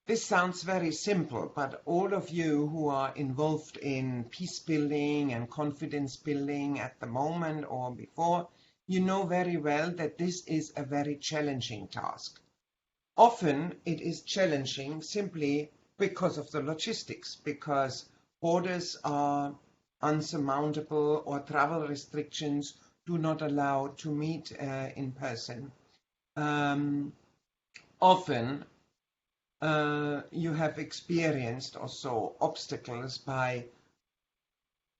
This sounds very simple, but all of you who are involved in peace building and confidence building at the moment or before, you know very well that this is a very challenging task. Often it is challenging simply because of the logistics, because borders are unsurmountable or travel restrictions do not allow to meet in person. Often you have experienced also obstacles by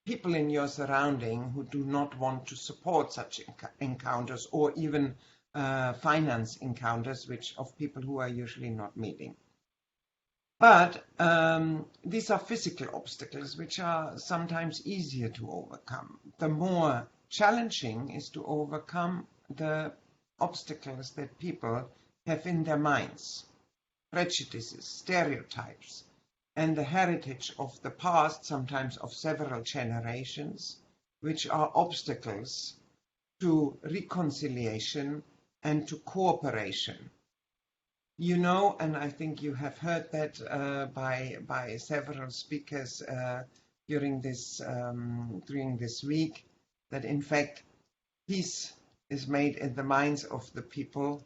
people in your surrounding who do not want to support such encounters, or even finance encounters of people who are usually not meeting. But these are physical obstacles which are sometimes easier to overcome. The more challenging is to overcome the obstacles that people have in their minds. Prejudices, stereotypes, and the heritage of the past, sometimes of several generations, which are obstacles to reconciliation and to cooperation. You know, and I think you have heard that by several speakers during this week, that in fact peace is made in the minds of the people,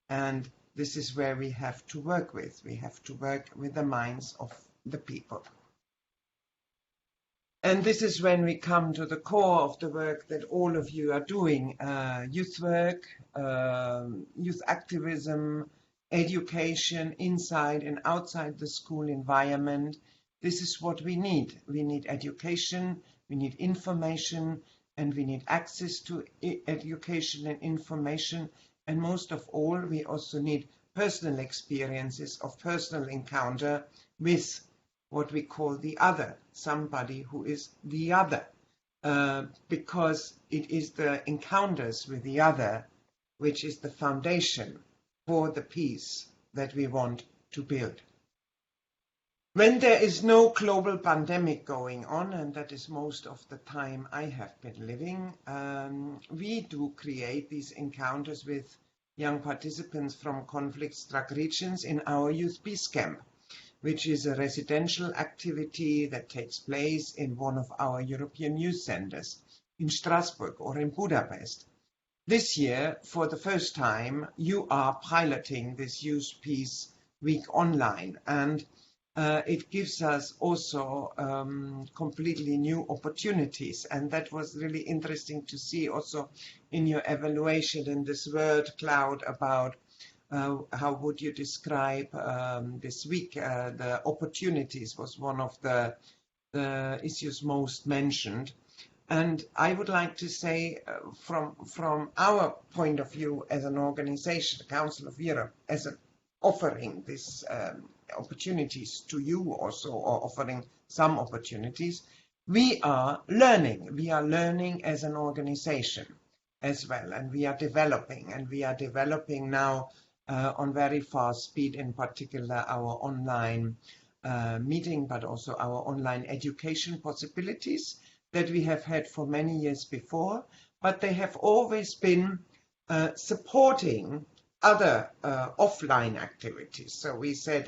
and this is where we have to work with. We have to work with the minds of the people. And this is when we come to the core of the work that all of you are doing, youth work, youth activism, education inside and outside the school environment. This is what we need. We need education, we need information, and we need access to education and information. And most of all, we also need personal experiences of personal encounter with what we call the other, somebody who is the other, because it is the encounters with the other which is the foundation for the peace that we want to build. When there is no global pandemic going on, and that is most of the time I have been living, we do create these encounters with young participants from conflict-struck regions in our Youth Peace Camp, which is a residential activity that takes place in one of our European youth centers in Strasbourg or in Budapest. This year, for the first time, you are piloting this Youth Peace Week online, and it gives us also completely new opportunities, and that was really interesting to see also in your evaluation in this word cloud about how would you describe this week. The opportunities was one of the issues most mentioned. And I would like to say from our point of view as an organization, the Council of Europe, as an offering this opportunities to you also, or offering some opportunities, we are learning. We are learning as an organization as well, and we are developing now on very fast speed, in particular our online meeting, but also our online education possibilities that we have had for many years before, but they have always been supporting other offline activities. So we said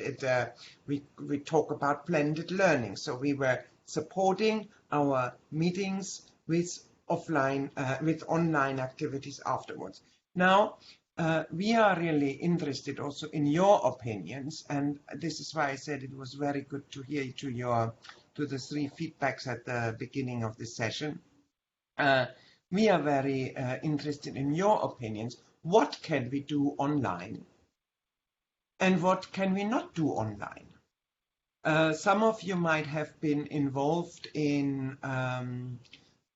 we talk about blended learning. So we were supporting our meetings with offline, with online activities afterwards. Now we are really interested also in your opinions, and this is why I said it was very good to hear to the three feedbacks at the beginning of this session. We are very interested in your opinions. What can we do online and what can we not do online? Some of you might have been involved in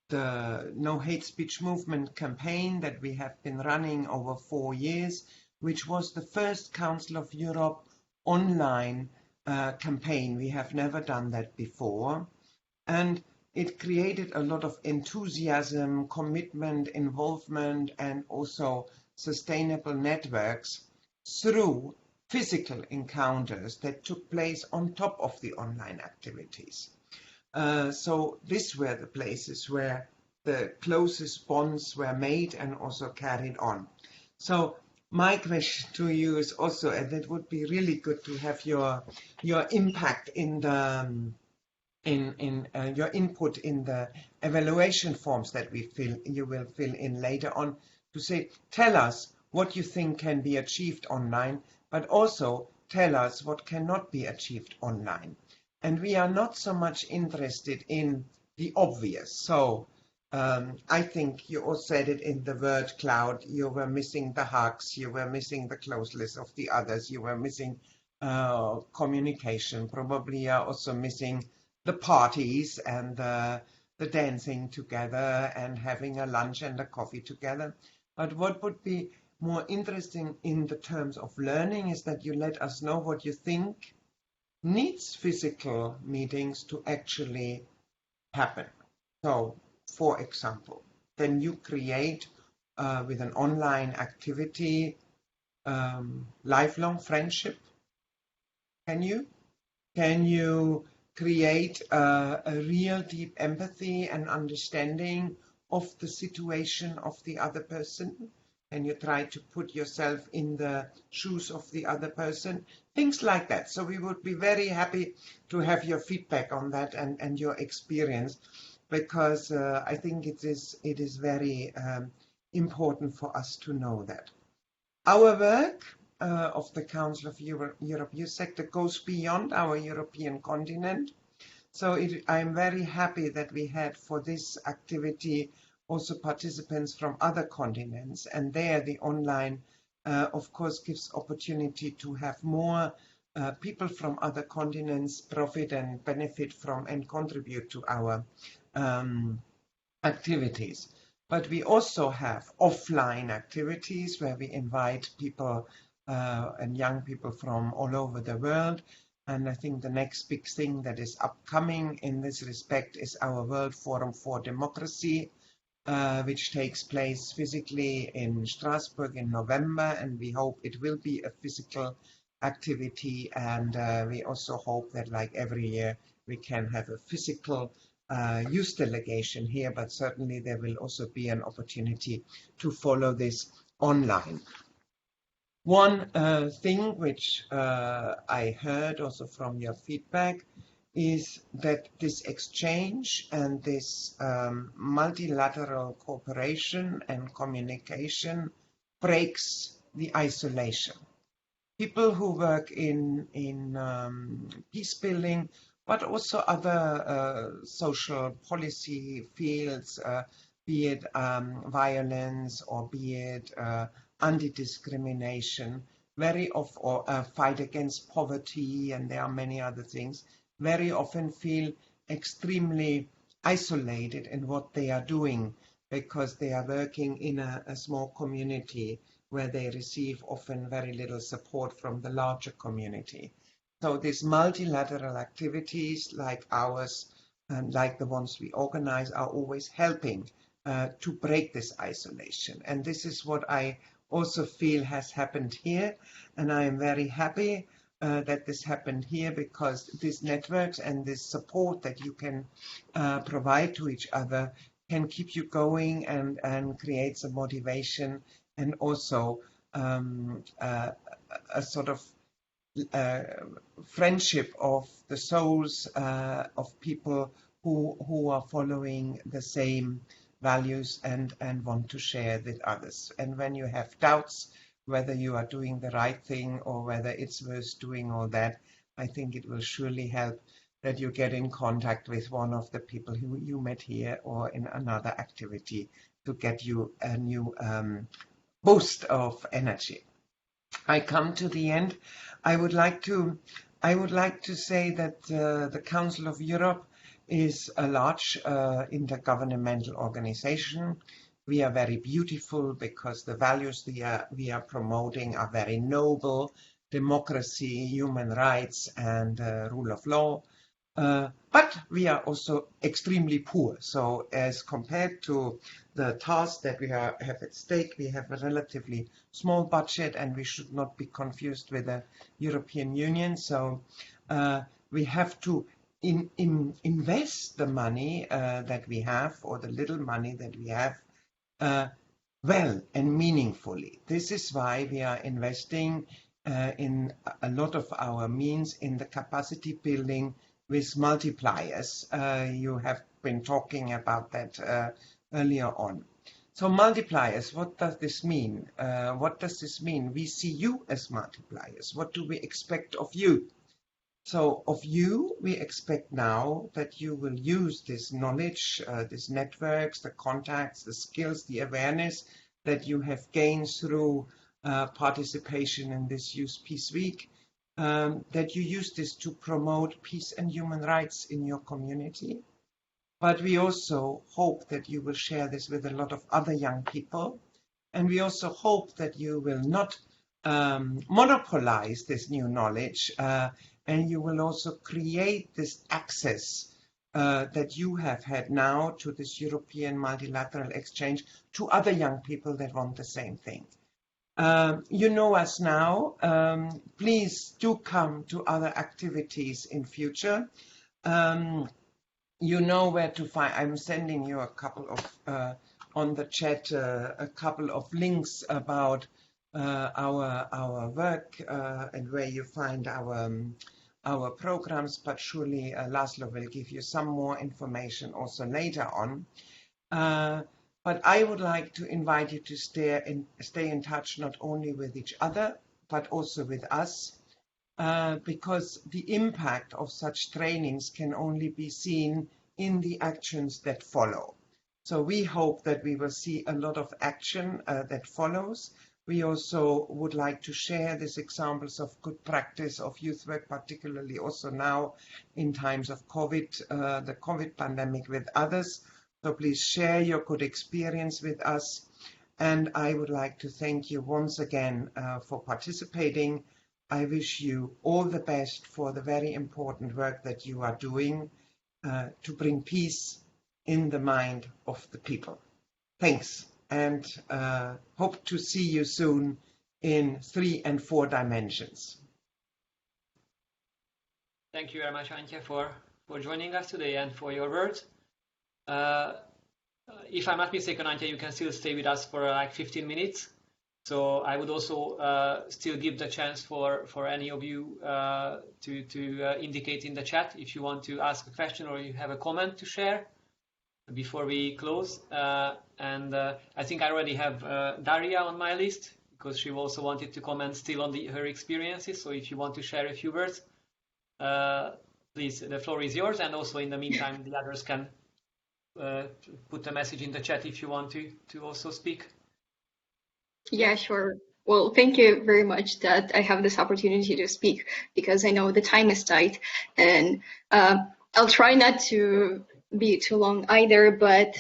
the No Hate Speech Movement campaign that we have been running over 4 years, which was the first Council of Europe online campaign. We have never done that before. And it created a lot of enthusiasm, commitment, involvement, and also sustainable networks through physical encounters that took place on top of the online activities. So these were the places where the closest bonds were made and also carried on. So my question to you is also, and it would be really good to have your impact in the your input in the evaluation forms that you will fill in later on, to say, tell us what you think can be achieved online, but also tell us what cannot be achieved online. And we are not so much interested in the obvious. So I think you all said it in the word cloud. You were missing the hugs, you were missing the closeness of the others, you were missing communication. Probably you are also missing the parties and the dancing together and having a lunch and a coffee together. But what would be more interesting in the terms of learning is that you let us know what you think needs physical meetings to actually happen. So, for example, then you create with an online activity lifelong friendship. Can you create a real deep empathy and understanding of the situation of the other person? And you try to put yourself in the shoes of the other person, things like that. So we would be very happy to have your feedback on that and your experience, because I think it is very important for us to know that. Our work of the Council of Europe Youth Sector goes beyond our European continent. So I'm very happy that we had for this activity also participants from other continents, and there the online of course gives opportunity to have more people from other continents profit and benefit from and contribute to our activities. But we also have offline activities where we invite people and young people from all over the world. And I think the next big thing that is upcoming in this respect is our World Forum for Democracy, which takes place physically in Strasbourg in November, and we hope it will be a physical activity. And we also hope that, like every year, we can have a physical youth delegation here, but certainly there will also be an opportunity to follow this online. One thing which I heard also from your feedback is that this exchange and this multilateral cooperation and communication breaks the isolation. People who work in peace building, but also other social policy fields, be it violence or be it anti-discrimination, or fight against poverty, and there are many other things, very often feel extremely isolated in what they are doing, because they are working in a small community where they receive often very little support from the larger community. So these multilateral activities like ours and like the ones we organize are always helping to break this isolation. And this is what I also feel has happened here. And I am very happy that this happened here, because these networks and this support that you can provide to each other can keep you going and create some motivation, and also a sort of friendship of the souls of people who are following the same values and want to share with others. And when you have doubts whether you are doing the right thing or whether it's worth doing all that, I think it will surely help that you get in contact with one of the people who you met here or in another activity to get you a new boost of energy. I come to the end. I would like to say that the Council of Europe is a large intergovernmental organization. We are very beautiful because the values we are promoting are very noble: democracy, human rights, and rule of law. But we are also extremely poor. So as compared to the tasks that we have at stake, we have a relatively small budget, and we should not be confused with the European Union. So we have to invest the money that we have, or the little money that we have, well and meaningfully. This is why we are investing in a lot of our means in the capacity building with multipliers. You have been talking about that earlier on. So multipliers, what does this mean? What does this mean? We see you as multipliers. What do we expect of you? So of you, we expect now that you will use this knowledge, these networks, the contacts, the skills, the awareness that you have gained through participation in this Youth Peace Week, that you use this to promote peace and human rights in your community. But we also hope that you will share this with a lot of other young people. And we also hope that you will not monopolize this new knowledge, and you will also create this access that you have had now to this European multilateral exchange to other young people that want the same thing. You know us now. Please do come to other activities in future. You know where to find. I'm sending you a couple of on the chat a couple of links about our work and where you find our programs. But surely Laszlo will give you some more information also later on. But I would like to invite you to stay in touch not only with each other, but also with us, because the impact of such trainings can only be seen in the actions that follow. So we hope that we will see a lot of action that follows. We also would like to share these examples of good practice of youth work, particularly also now in times of COVID, the COVID pandemic, with others. So please share your good experience with us. And I would like to thank you once again for participating. I wish you all the best for the very important work that you are doing to bring peace in the mind of the people. Thanks, and hope to see you soon in 3 and 4 dimensions. Thank you very much, Antje, for joining us today and for your words. If I'm not mistaken, Antje, you can still stay with us for like 15 minutes. So I would also still give the chance for any of you to indicate in the chat if you want to ask a question or you have a comment to share before we close. And I think I already have Daria on my list because she also wanted to comment still on her experiences. So if you want to share a few words, please, the floor is yours. And also in the meantime, the others can put a message in the chat if you want to also speak. Yeah, sure. Well, thank you very much that I have this opportunity to speak, because I know the time is tight, and I'll try not to be too long either. But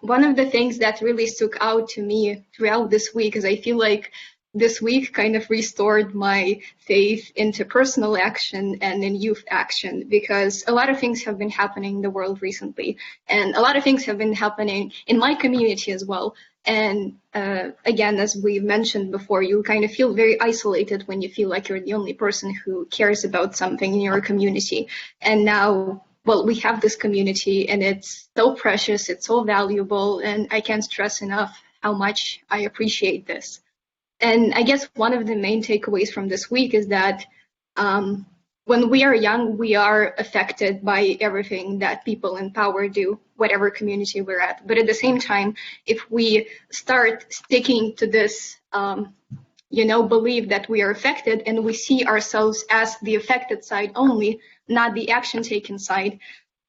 one of the things that really stuck out to me throughout this week is I feel like this week kind of restored my faith into personal action and in youth action, because a lot of things have been happening in the world recently, and a lot of things have been happening in my community as well. And again, as we've mentioned before, you kind of feel very isolated when you feel like you're the only person who cares about something in your community. And now, well, we have this community, and it's so precious, it's so valuable, and I can't stress enough how much I appreciate this. And I guess one of the main takeaways from this week is that when we are young, we are affected by everything that people in power do, whatever community we're at. But at the same time, if we start sticking to this, belief that we are affected, and we see ourselves as the affected side only, not the action taken side,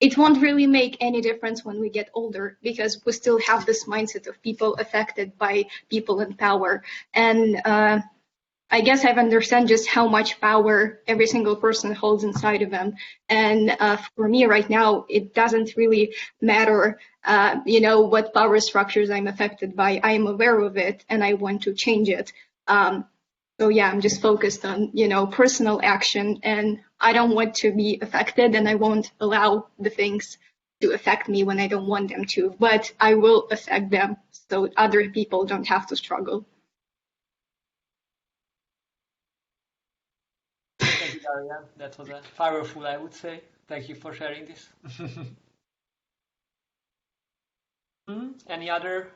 it won't really make any difference when we get older, because we still have this mindset of people affected by people in power. And I guess I've understand just how much power every single person holds inside of them. And for me right now, it doesn't really matter, what power structures I'm affected by. I am aware of it, and I want to change it. So yeah, I'm just focused on, personal action, and I don't want to be affected, and I won't allow the things to affect me when I don't want them to, but I will affect them so other people don't have to struggle. Thank you, Daria. That was powerful, I would say. Thank you for sharing this. Any other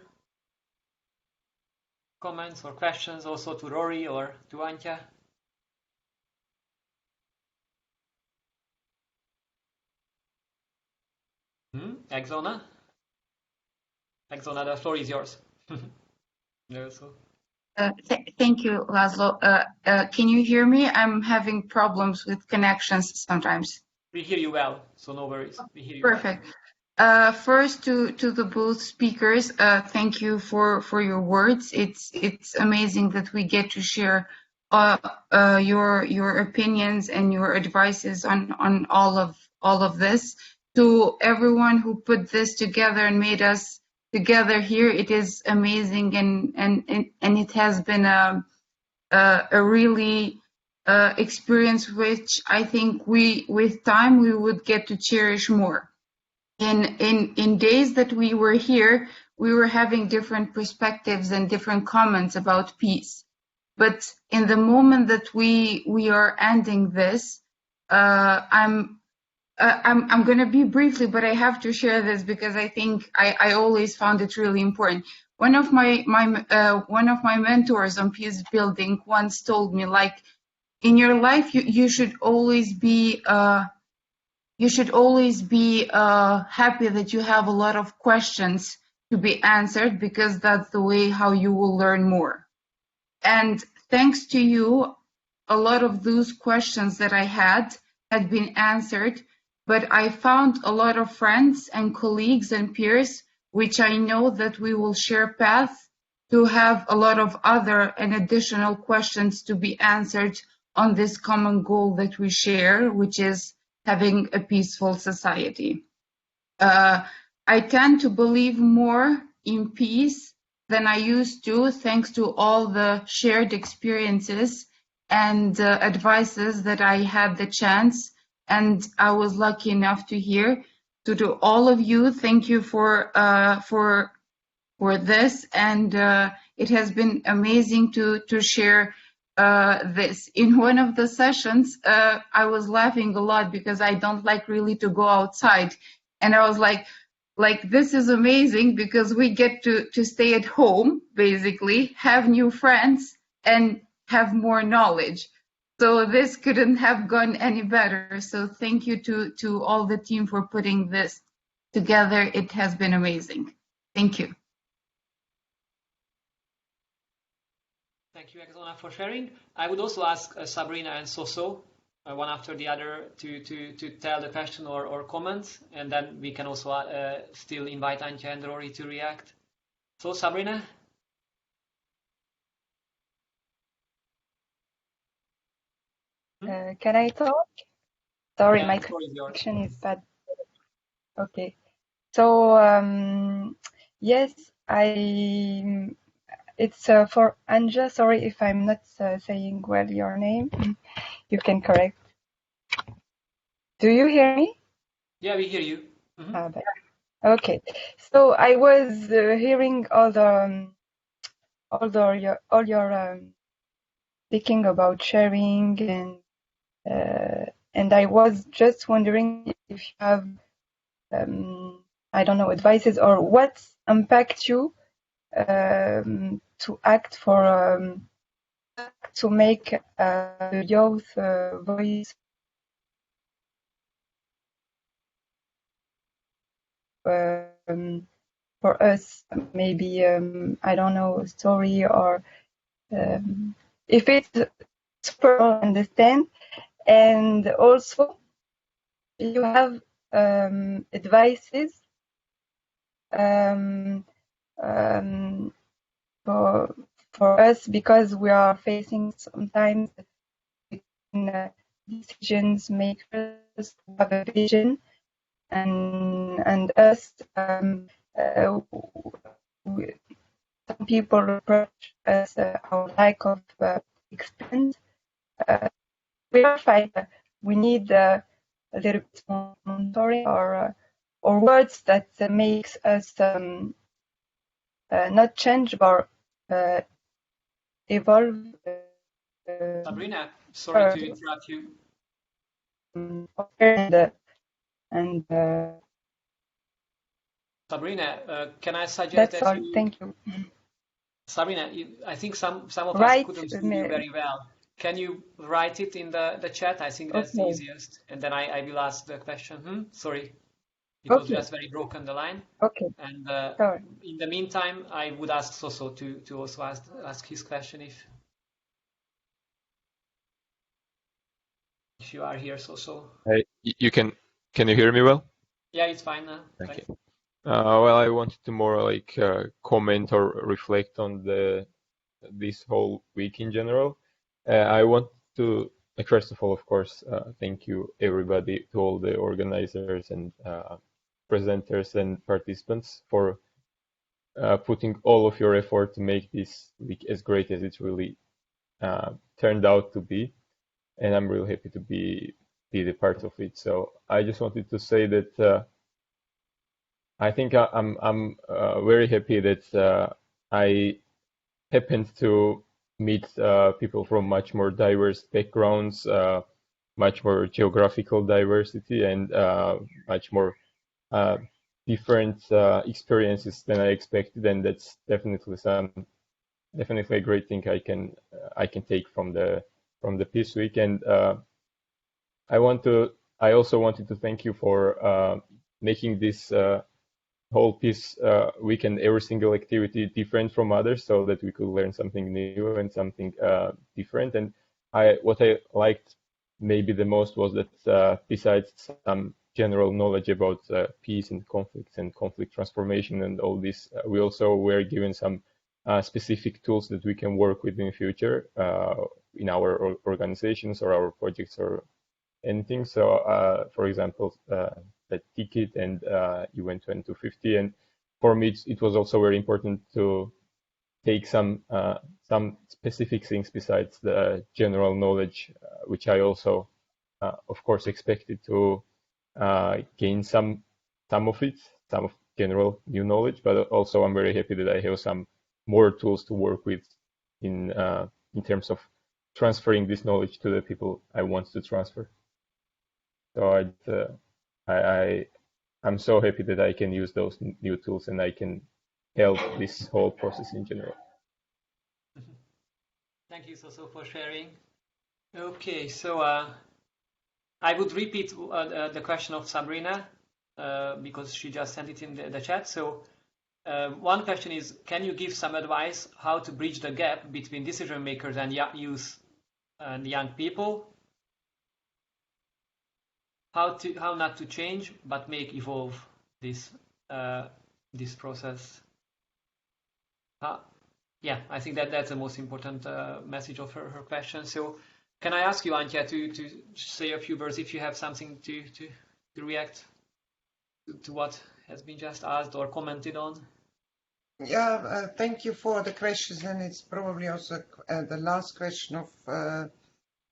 comments or questions also to Rory or to Antje? Exona? Exona, the floor is yours. No, so. Thank you, Laszlo. Can you hear me? I'm having problems with connections sometimes. We hear you well, so no worries. We hear you Perfect. well. First, to the both speakers, thank you for your words. It's amazing that we get to share your opinions and your advices on all of this. To everyone who put this together and made us together here, it is amazing, and it has been a really experience which I think with time we would get to cherish more. In days that we were here, we were having different perspectives and different comments about peace. But in the moment that we are ending this, I'm going to be briefly, but I have to share this because I think I always found it really important. One of my mentors on peace building once told me, like, in your life you should always be happy that you have a lot of questions to be answered, because that's the way how you will learn more. And thanks to you, a lot of those questions that I had been answered, but I found a lot of friends and colleagues and peers, which I know that we will share paths to have a lot of other and additional questions to be answered on this common goal that we share, which is having a peaceful society. I tend to believe more in peace than I used to, thanks to all the shared experiences and advices that I had the chance and I was lucky enough to hear. So to all of you, thank you for this, and it has been amazing to share this. In one of the sessions, I was laughing a lot because I don't like really to go outside, and I was like this is amazing because we get to stay at home, basically, have new friends and have more knowledge. So this couldn't have gone any better. So thank you to all the team for putting this together. It has been amazing. Thank you. Thank you, Exona, for sharing. I would also ask Sabrina and Soso, one after the other, to tell the question or comment, and then we can also still invite Antje and Rory to react. So, Sabrina? Can I talk? Sorry, yeah, my connection is bad. Okay. So, yes, it's for Antje. Sorry if I'm not saying well your name. You can correct. Do you hear me? Yeah, we hear you. Okay. So I was hearing all your speaking about sharing, and I was just wondering if you have I don't know, advices or what impact you to act for to make the youth voice for us, maybe I don't know, a story, or if it's super understand. And also you have advices for us, because we are facing sometimes decisions makers who have a vision, and us some people reproach us our lack of expand. We are fine. We need a little bit more monitoring or words that makes us not change but evolve. Sabrina, sorry to interrupt you. And Sabrina, can I suggest that's that all. Thank you. Sabrina, I think some of Right, us couldn't hear you very well. Can you write it in the chat? I think that's the okay. easiest. And then I will ask the question. Sorry, it was Okay. just very broken, the line. Okay. And Sorry. in the meantime, I would ask Soso to also ask his question if you are here, Soso. Hey, can you hear me well? Yeah, it's fine now. Okay. Well, I wanted to more like comment or reflect on this whole week in general. I want to, like, first of all, of course, thank you everybody, to all the organizers and presenters and participants for putting all of your effort to make this week as great as it really turned out to be. And I'm really happy to be the part of it. So I just wanted to say that I think I'm very happy that I happened to meet people from much more diverse backgrounds, much more geographical diversity, and much more different experiences than I expected, and that's definitely a great thing I can take from the Peace Week. And I also wanted to thank you for making this whole Peace Week and every single activity different from others, so that we could learn something new and something different. And what I liked maybe the most was that besides some general knowledge about peace and conflict transformation and all this, we also were given some specific tools that we can work with in the future in our organizations or our projects or anything. So, for example, the ticket and UN 2250, and for me, it was also very important to take some specific things besides the general knowledge, which I also, of course, expected to gain some of it, some of general new knowledge. But also, I'm very happy that I have some more tools to work with in terms of transferring this knowledge to the people I want to transfer. So I'm so happy that I can use those new tools and I can help this whole process in general. Thank you, Soso, for sharing. Okay, so I would repeat the question of Sabrina because she just sent it in the chat. So one question is, can you give some advice how to bridge the gap between decision makers and youth and young people? How not to change but make evolve this process? Yeah, I think that's the most important message of her question. So can I ask you, Antje, to say a few words if you have something to react to what has been just asked or commented on? Yeah, thank you for the questions, and it's probably also the last question of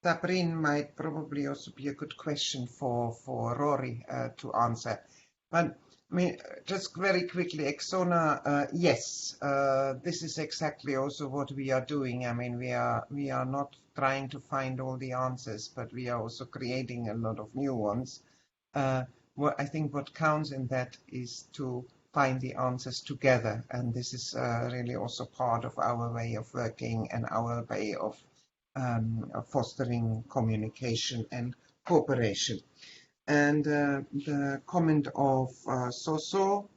Sabrina might probably also be a good question for Rory to answer. But I mean, just very quickly, Exona, yes, this is exactly also what we are doing. I mean, we are not trying to find all the answers, but we are also creating a lot of new ones. I think what counts in that is to find the answers together, and this is really also part of our way of working and our way of fostering communication and cooperation. And the comment of Soso,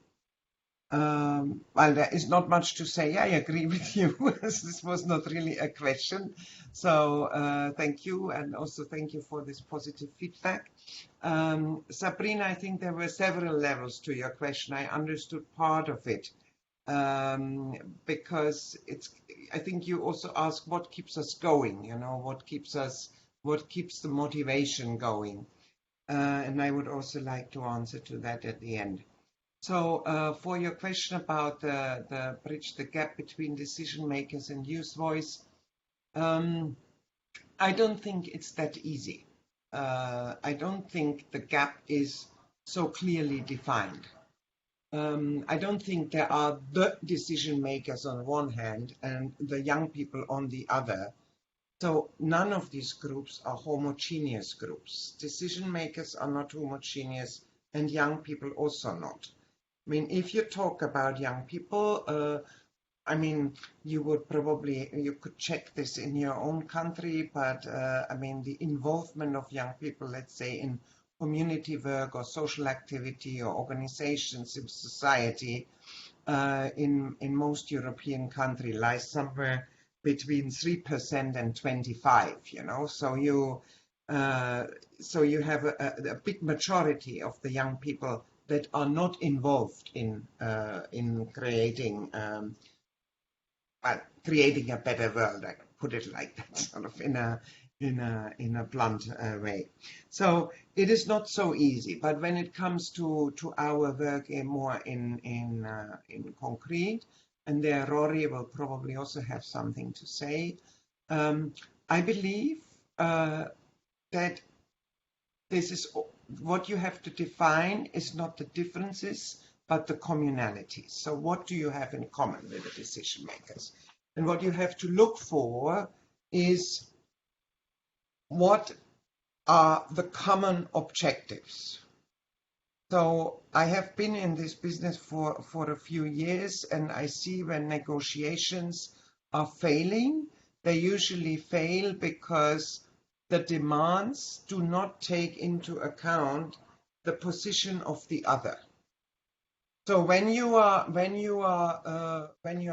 well, there is not much to say. I agree with you. This was not really a question. So thank you, and also thank you for this positive feedback. Sabrina, I think there were several levels to your question. I understood part of it because I think you also asked what keeps us going, what keeps the motivation going. And I would also like to answer to that at the end. So for your question about the bridge the gap between decision makers and youth voice, I don't think it's that easy. I don't think the gap is so clearly defined. I don't think there are the decision makers on one hand and the young people on the other. So none of these groups are homogeneous groups. Decision makers are not homogeneous and young people also not. I mean, if you talk about young people, I mean, you could check this in your own country, but I mean, the involvement of young people, let's say in community work or social activity or organizations in society in most European countries lies somewhere between 3% and 25%, you know, so you have a big majority of the young people that are not involved in creating creating a better world. I put it like that, sort of in a blunt way. So it is not so easy. But when it comes to our work more in concrete, and there Rory will probably also have something to say. I believe that this is what you have to define is not the differences, but the communalities. So what do you have in common with the decision makers? And what you have to look for is what are the common objectives. So I have been in this business for a few years, and I see when negotiations are failing, they usually fail because the demands do not take into account the position of the other. So when you are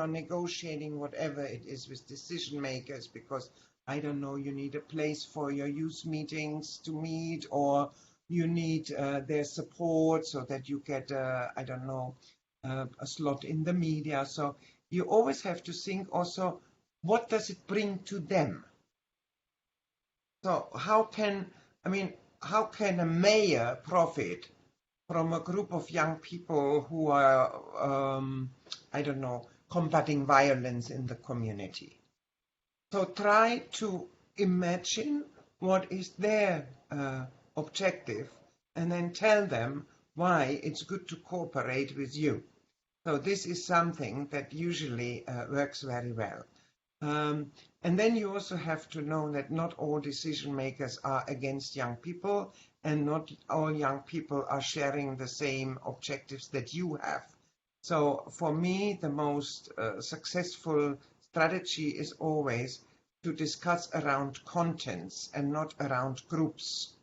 negotiating whatever it is with decision makers, because I don't know, you need a place for your youth meetings to meet, or you need their support so that you get I don't know, a slot in the media. So you always have to think also, what does it bring to them? So how can a mayor profit from a group of young people who are, I don't know, combating violence in the community? So try to imagine what is their objective and then tell them why it's good to cooperate with you. So this is something that usually works very well. And then you also have to know that not all decision makers are against young people, and not all young people are sharing the same objectives that you have. So for me, the most successful strategy is always to discuss around contents and not around groups.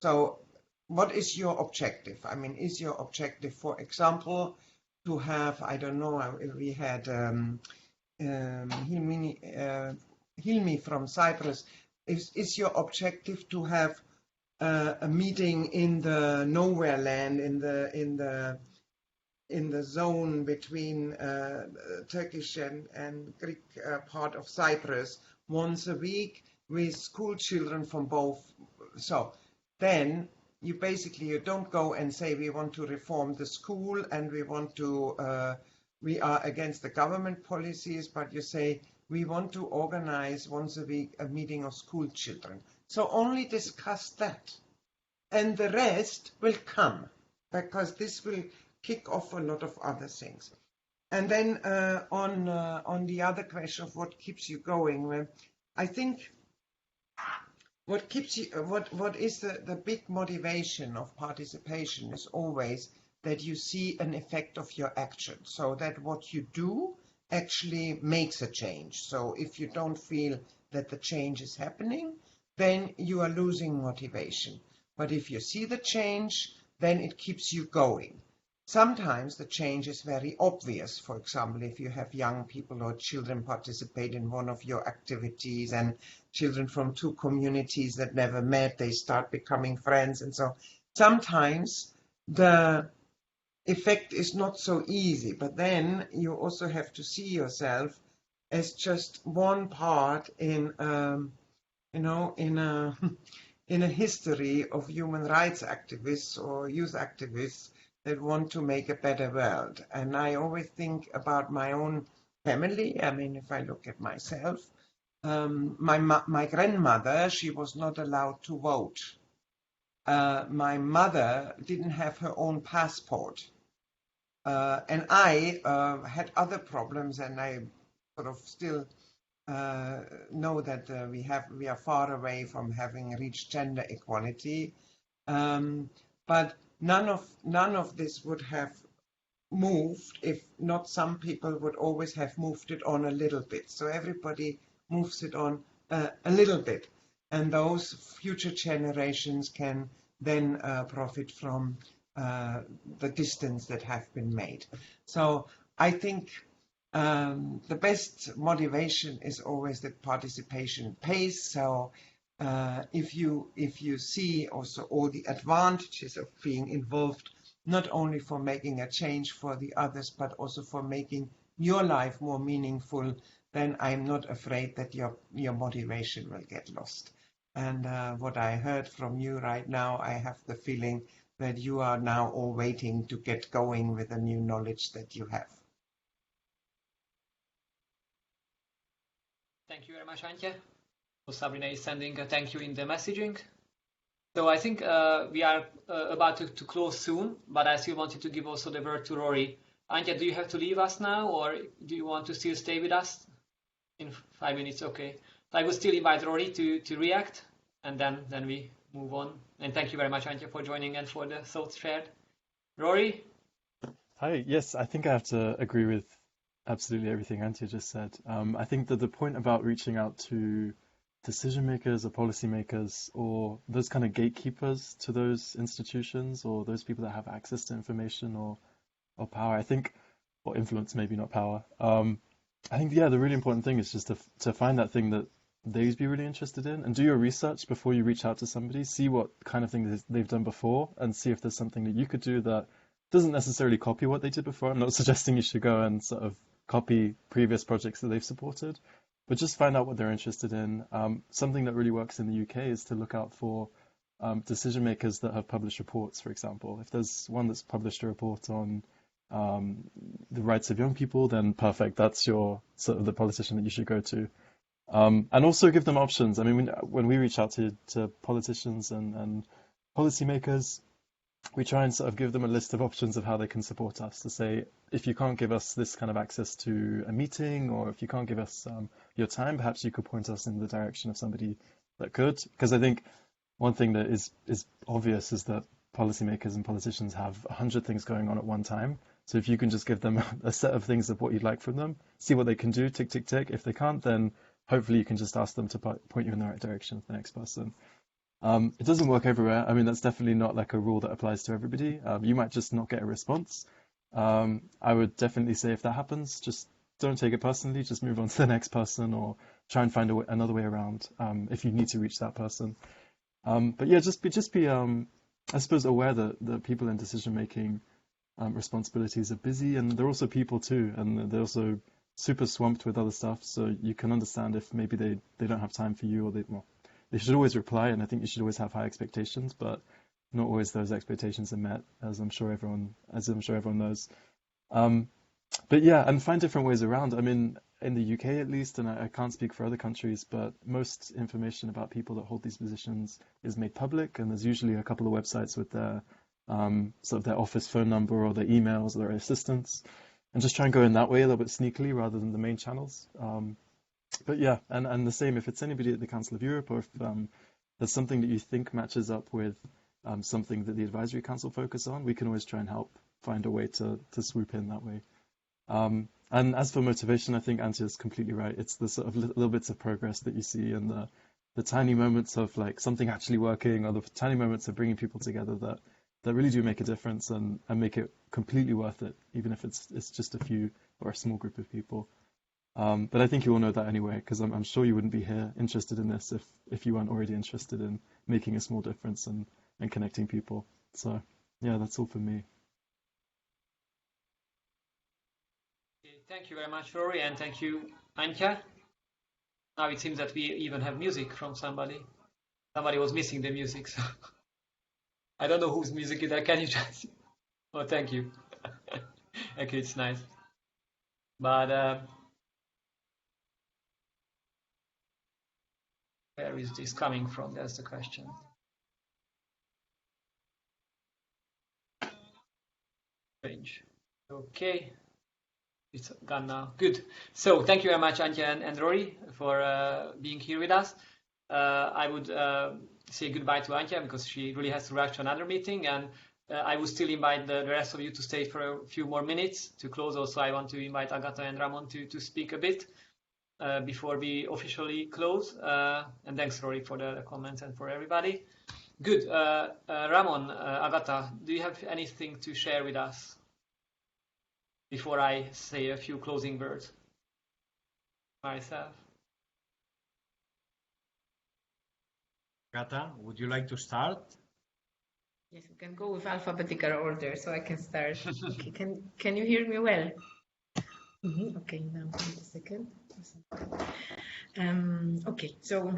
So what is your objective? I mean, is your objective, for example, to have, I don't know, we had Hilmi from Cyprus, is your objective to have a meeting in the nowhere land, in the zone between Turkish and Greek part of Cyprus once a week with school children from both? So then you don't go and say we want to reform the school and we are against the government policies, but you say we want to organize once a week a meeting of school children. So only discuss that. And the rest will come, because this will kick off a lot of other things. And then on the other question of what keeps you going, I think what is the big motivation of participation is always that you see an effect of your action, so that what you do actually makes a change. So if you don't feel that the change is happening, then you are losing motivation. But if you see the change, then it keeps you going. Sometimes the change is very obvious. For example, if you have young people or children participate in one of your activities, and children from two communities that never met, they start becoming friends. And so sometimes the effect is not so easy, but then you also have to see yourself as just one part in in a history of human rights activists or youth activists that want to make a better world. And I always think about my own family. I mean, if I look at myself, my grandmother, she was not allowed to vote. My mother didn't have her own passport. And I had other problems, and I sort of still know that we are far away from having reached gender equality. But none of this would have moved if not some people would always have moved it on a little bit. So everybody moves it on a little bit, and those future generations can then profit from the distance that have been made. So I think the best motivation is always that participation pays. So if you see also all the advantages of being involved, not only for making a change for the others, but also for making your life more meaningful, then I'm not afraid that your motivation will get lost. And what I heard from you right now, I have the feeling that you are now all waiting to get going with the new knowledge that you have. Thank you very much, Antje. So Sabrina is sending a thank you in the messaging. So I think we are about to close soon, but I still wanted to give also the word to Rory. Antje, do you have to leave us now, or do you want to still stay with us? In 5 minutes, okay. I will still invite Rory to react, and then we move on. And thank you very much, Antje, for joining and for the thoughts shared. Rory? Hi, yes, I think I have to agree with absolutely everything Antje just said. I think that the point about reaching out to decision makers or policymakers or those kind of gatekeepers to those institutions or those people that have access to information or power, I think, or influence, maybe not power. I think, yeah, the really important thing is just to find that thing that they'd be really interested in and do your research before you reach out to somebody, see what kind of thing they've done before and see if there's something that you could do that doesn't necessarily copy what they did before. I'm not suggesting you should go and sort of copy previous projects that they've supported, but just find out what they're interested in. Something that really works in the UK is to look out for decision makers that have published reports, for example. If there's one that's published a report on the rights of young people, then perfect. That's your sort of the politician that you should go to. And also give them options. I mean, when we reach out to politicians and policymakers, we try and sort of give them a list of options of how they can support us, to say, if you can't give us this kind of access to a meeting, or if you can't give us your time, perhaps you could point us in the direction of somebody that could. Because I think one thing that is obvious is that policymakers and politicians have 100 things going on at one time. So if you can just give them a set of things of what you'd like from them, see what they can do, tick, tick, tick. If they can't, then hopefully you can just ask them to point you in the right direction of the next person. It doesn't work everywhere. I mean, that's definitely not like a rule that applies to everybody. You might just not get a response. I would definitely say if that happens, just don't take it personally. Just move on to the next person or try and find another way around if you need to reach that person. But yeah, just be I suppose, aware that the people in decision-making responsibilities are busy, and they're also people too, and they're also super swamped with other stuff. So you can understand if maybe they don't have time for you, or they should always reply, and I think you should always have high expectations, but not always those expectations are met, as I'm sure everyone knows. But yeah, and find different ways around. I mean, in the UK at least, and I can't speak for other countries, but most information about people that hold these positions is made public, and there's usually a couple of websites with their sort of their office phone number or their emails or their assistants, and just try and go in that way a little bit sneakily rather than the main channels. But yeah, and the same if it's anybody at the Council of Europe, or if there's something that you think matches up with something that the Advisory Council focus on, we can always try and help find a way to swoop in that way. And as for motivation, I think Antje is completely right. It's the sort of little bits of progress that you see, and the tiny moments of like something actually working, or the tiny moments of bringing people together that really do make a difference and make it completely worth it, even if it's just a few or a small group of people. But I think you all know that anyway, because I'm sure you wouldn't be here interested in this if you weren't already interested in making a small difference and connecting people. So yeah, that's all for me. Thank you very much, Rory, and thank you, Antje. Now it seems that we even have music from somebody. Somebody was missing the music, so I don't know whose music is that. Can you just? Oh, thank you. Okay, it's nice. But Where is this coming from? That's the question. Strange. Okay. It's gone now. Good. So thank you very much, Antje and Rory, for being here with us. I would say goodbye to Antje because she really has to rush to another meeting, and I would still invite the rest of you to stay for a few more minutes to close. Also, I want to invite Agata and Ramon to speak a bit before we officially close. And thanks, Rory, for the comments and for everybody. Good. Ramon, Agata, do you have anything to share with us before I say a few closing words myself? Agata, would you like to start? Yes, we can go with alphabetical order, so I can start. Okay, can you hear me well? Okay, now wait a second. Okay, so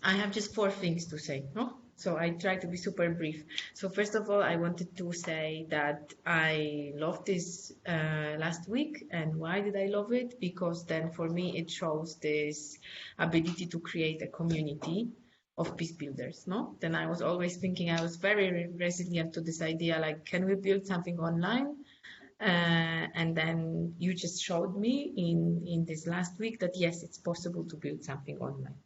I have just 4 things to say, no? So I try to be super brief. So first of all, I wanted to say that I loved this last week. And why did I love it? Because then for me, it shows this ability to create a community of peace builders, no? Then I was always thinking, I was very resilient to this idea, like, can we build something online? And then you just showed me in this last week that yes, it's possible to build something online.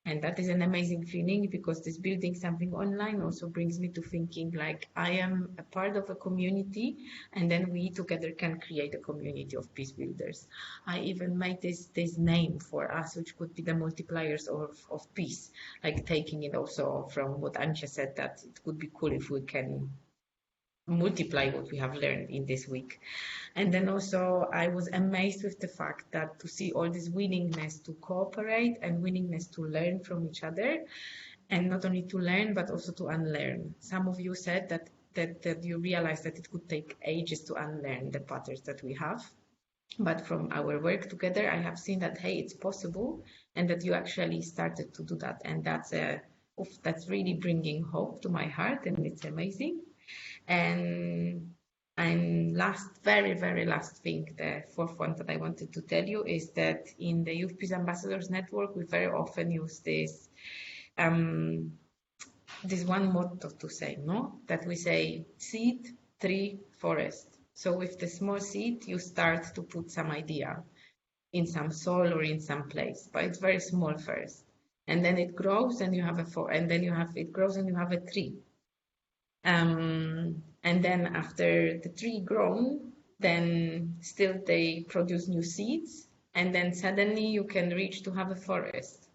And that is an amazing feeling, because this building something online also brings me to thinking like I am a part of a community, and then we together can create a community of peace builders. I even made this name for us, which could be the multipliers of peace, like taking it also from what Antje said, that it could be cool if we can multiply what we have learned in this week. And then also I was amazed with the fact that to see all this willingness to cooperate and willingness to learn from each other, and not only to learn but also to unlearn. Some of you said that you realized that it could take ages to unlearn the patterns that we have, but from our work together I have seen that hey, it's possible, and that you actually started to do that, and that's really bringing hope to my heart, and it's amazing. And last, very last thing, the 4th one that I wanted to tell you is that in the Youth Peace Ambassadors Network, we very often use this one motto to say, no? That we say seed, tree, forest. So with the small seed, you start to put some idea in some soil or in some place, but it's very small first. And then it grows and you have it grows and you have a tree. And then after the tree grown, then still they produce new seeds, and then suddenly you can reach to have a forest.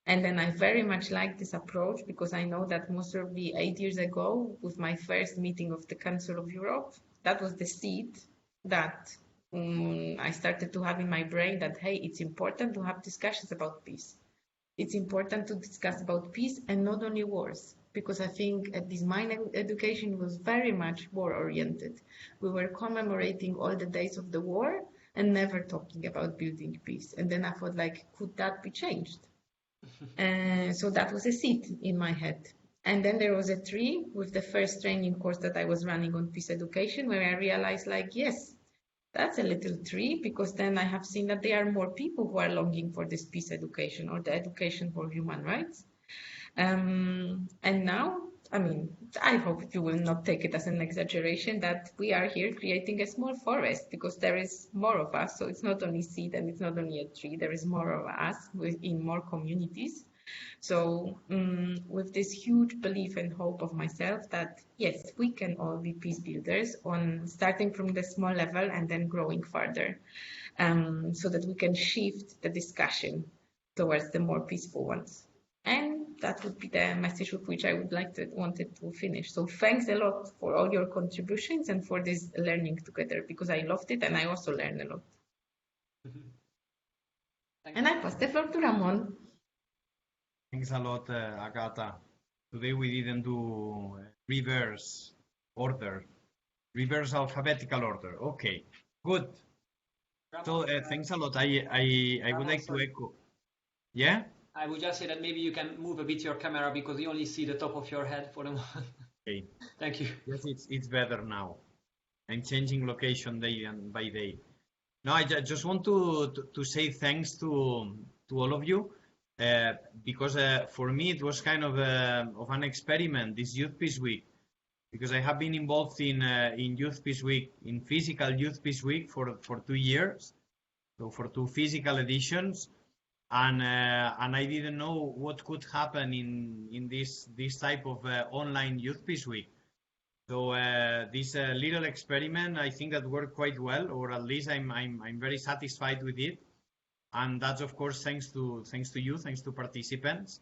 And then I very much like this approach, because I know that most probably 8 years ago, with my first meeting of the Council of Europe, that was the seed that I started to have in my brain, that hey, it's important to have discussions about peace. It's important to discuss about peace and not only wars. Because I think this mine education was very much war-oriented. We were commemorating all the days of the war and never talking about building peace. And then I thought, like, could that be changed? So that was a seed in my head. And then there was a tree with the first training course that I was running on peace education, where I realized, like, yes, that's a little tree, because then I have seen that there are more people who are longing for this peace education or the education for human rights. And now, I mean, I hope you will not take it as an exaggeration that we are here creating a small forest, because there is more of us. So it's not only seed and it's not only a tree, there is more of us in more communities. So with this huge belief and hope of myself that, yes, we can all be peace builders, on starting from the small level and then growing further, so that we can shift the discussion towards the more peaceful ones. And that would be the message with which I wanted to finish. So thanks a lot for all your contributions and for this learning together, because I loved it and I also learned a lot. And I pass the floor to Ramon. Thanks a lot, Agata. Today we didn't do reverse alphabetical order. Okay, good. So thanks a lot. I would like to echo. Yeah? I would just say that maybe you can move a bit your camera, because we only see the top of your head for the moment. Okay. Thank you. Yes, it's better now. I'm changing location day by day. No, I just want to say thanks to all of you, because for me it was kind of an experiment, this Youth Peace Week, because I have been involved in Youth Peace Week, in physical Youth Peace Week for 2 years, so for 2 physical editions, and I didn't know what could happen in this type of online Youth Peace Week. So this little experiment, I think that worked quite well, or at least I'm very satisfied with it. And that's of course thanks to you, thanks to participants.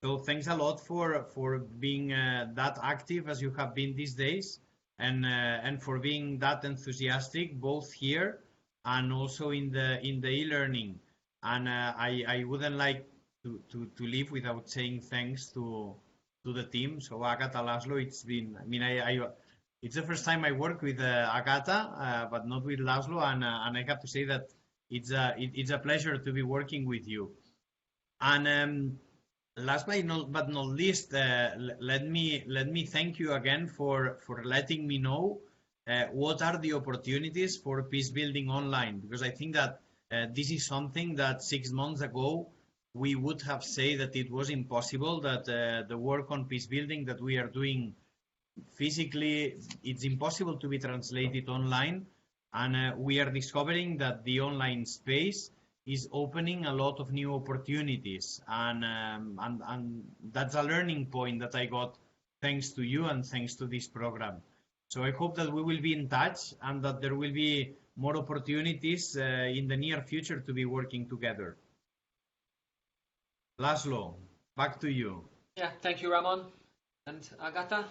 So thanks a lot for being that active as you have been these days, and for being that enthusiastic both here and also in the e-learning. And I wouldn't like to leave without saying thanks to the team. So Agata, Laszlo, it's been, I mean, it's the first time I work with Agata, but not with Laszlo, and I have to say that it's a pleasure to be working with you. And last but not least, let me thank you again for letting me know what are the opportunities for peace building online, because I think that this is something that 6 months ago we would have said that it was impossible, that the work on peace building that we are doing physically, it's impossible to be translated online. And we are discovering that the online space is opening a lot of new opportunities. And that's a learning point that I got thanks to you and thanks to this program. So I hope that we will be in touch and that there will be more opportunities in the near future to be working together. Laszlo, back to you. Yeah, thank you, Ramon and Agata.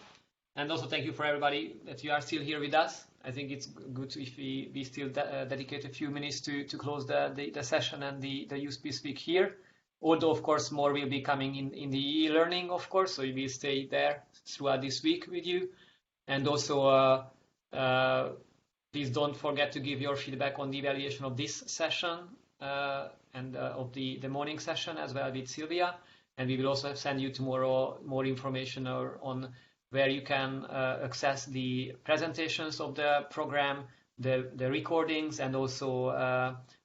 And also thank you for everybody that you are still here with us. I think it's good if we still dedicate a few minutes to close the session and the Youth Peace Week here. Although, of course, more will be coming in the e-learning, of course, so we will stay there throughout this week with you. And also, please don't forget to give your feedback on the evaluation of this session and of the morning session as well with Sylvia. And we will also send you tomorrow more information on where you can access the presentations of the program, the recordings, and also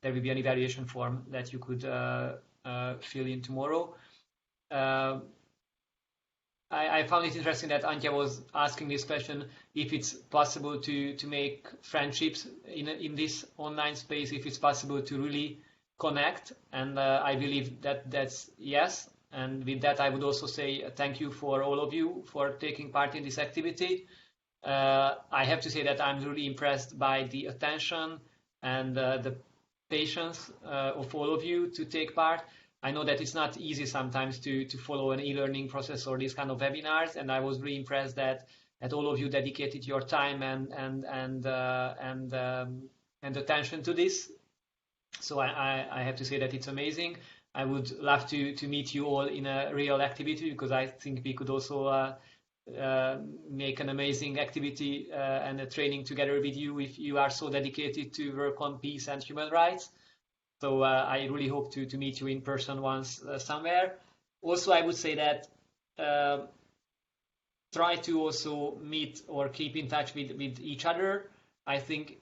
there will be an evaluation form that you could fill in tomorrow. I found it interesting that Antje was asking this question, if it's possible to make friendships in this online space, if it's possible to really connect, and I believe that that's yes. And with that, I would also say thank you for all of you for taking part in this activity. I have to say that I'm really impressed by the attention and the patience of all of you to take part. I know that it's not easy sometimes to follow an e-learning process or these kind of webinars, and I was really impressed that all of you dedicated your time and attention to this. So I have to say that it's amazing. I would love to meet you all in a real activity, because I think we could also make an amazing activity and a training together with you if you are so dedicated to work on peace and human rights. So I really hope to meet you in person once somewhere. Also, I would say that try to also meet or keep in touch with each other. I think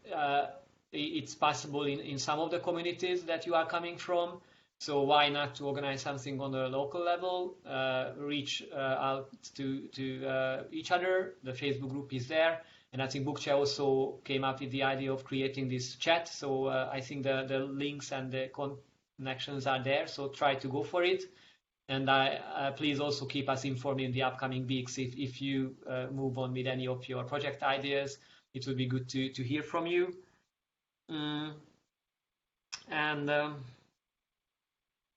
it's possible in some of the communities that you are coming from. So why not to organize something on a local level, reach out to each other. The Facebook group is there. And I think Bookchat also came up with the idea of creating this chat. So I think the links and the connections are there. So try to go for it. And please also keep us informed in the upcoming weeks if you move on with any of your project ideas. It would be good to hear from you.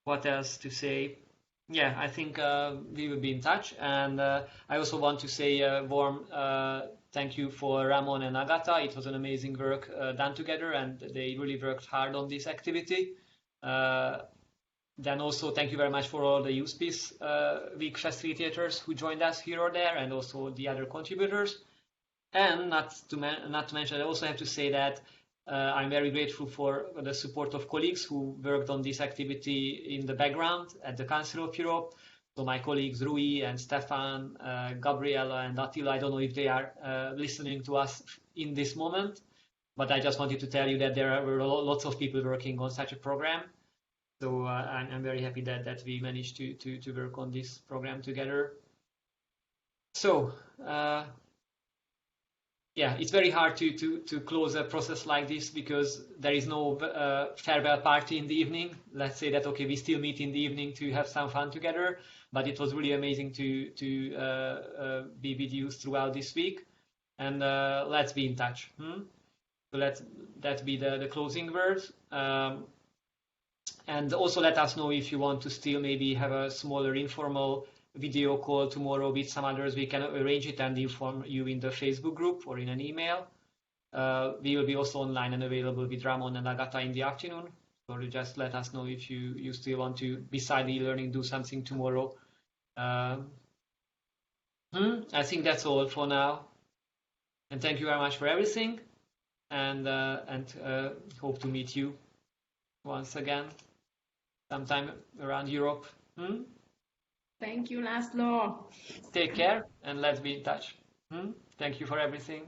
What else to say? Yeah, I think we will be in touch. And I also want to say a warm thank you for Ramon and Agata. It was an amazing work done together, and they really worked hard on this activity. Then also thank you very much for all the Youth Peace Week facilitators who joined us here or there, and also the other contributors. And not to mention, I also have to say that I'm very grateful for the support of colleagues who worked on this activity in the background at the Council of Europe. So my colleagues Rui and Stefan, Gabriela and Attila, I don't know if they are listening to us in this moment, but I just wanted to tell you that there were lots of people working on such a program. So I'm very happy that we managed to work on this program together. So yeah, it's very hard to close a process like this because there is no farewell party in the evening. Let's say that, okay, we still meet in the evening to have some fun together, but it was really amazing to be with you throughout this week, and let's be in touch. So that be the closing words. And also let us know if you want to still maybe have a smaller informal video call tomorrow with some others. We can arrange it and inform you in the Facebook group or in an email. We will be also online and available with Ramon and Agata in the afternoon. So just let us know if you still want to, beside e-learning, do something tomorrow. I think that's all for now. And thank you very much for everything. And hope to meet you once again sometime around Europe. Thank you, Laszlo. Take care and let's be in touch. Thank you for everything.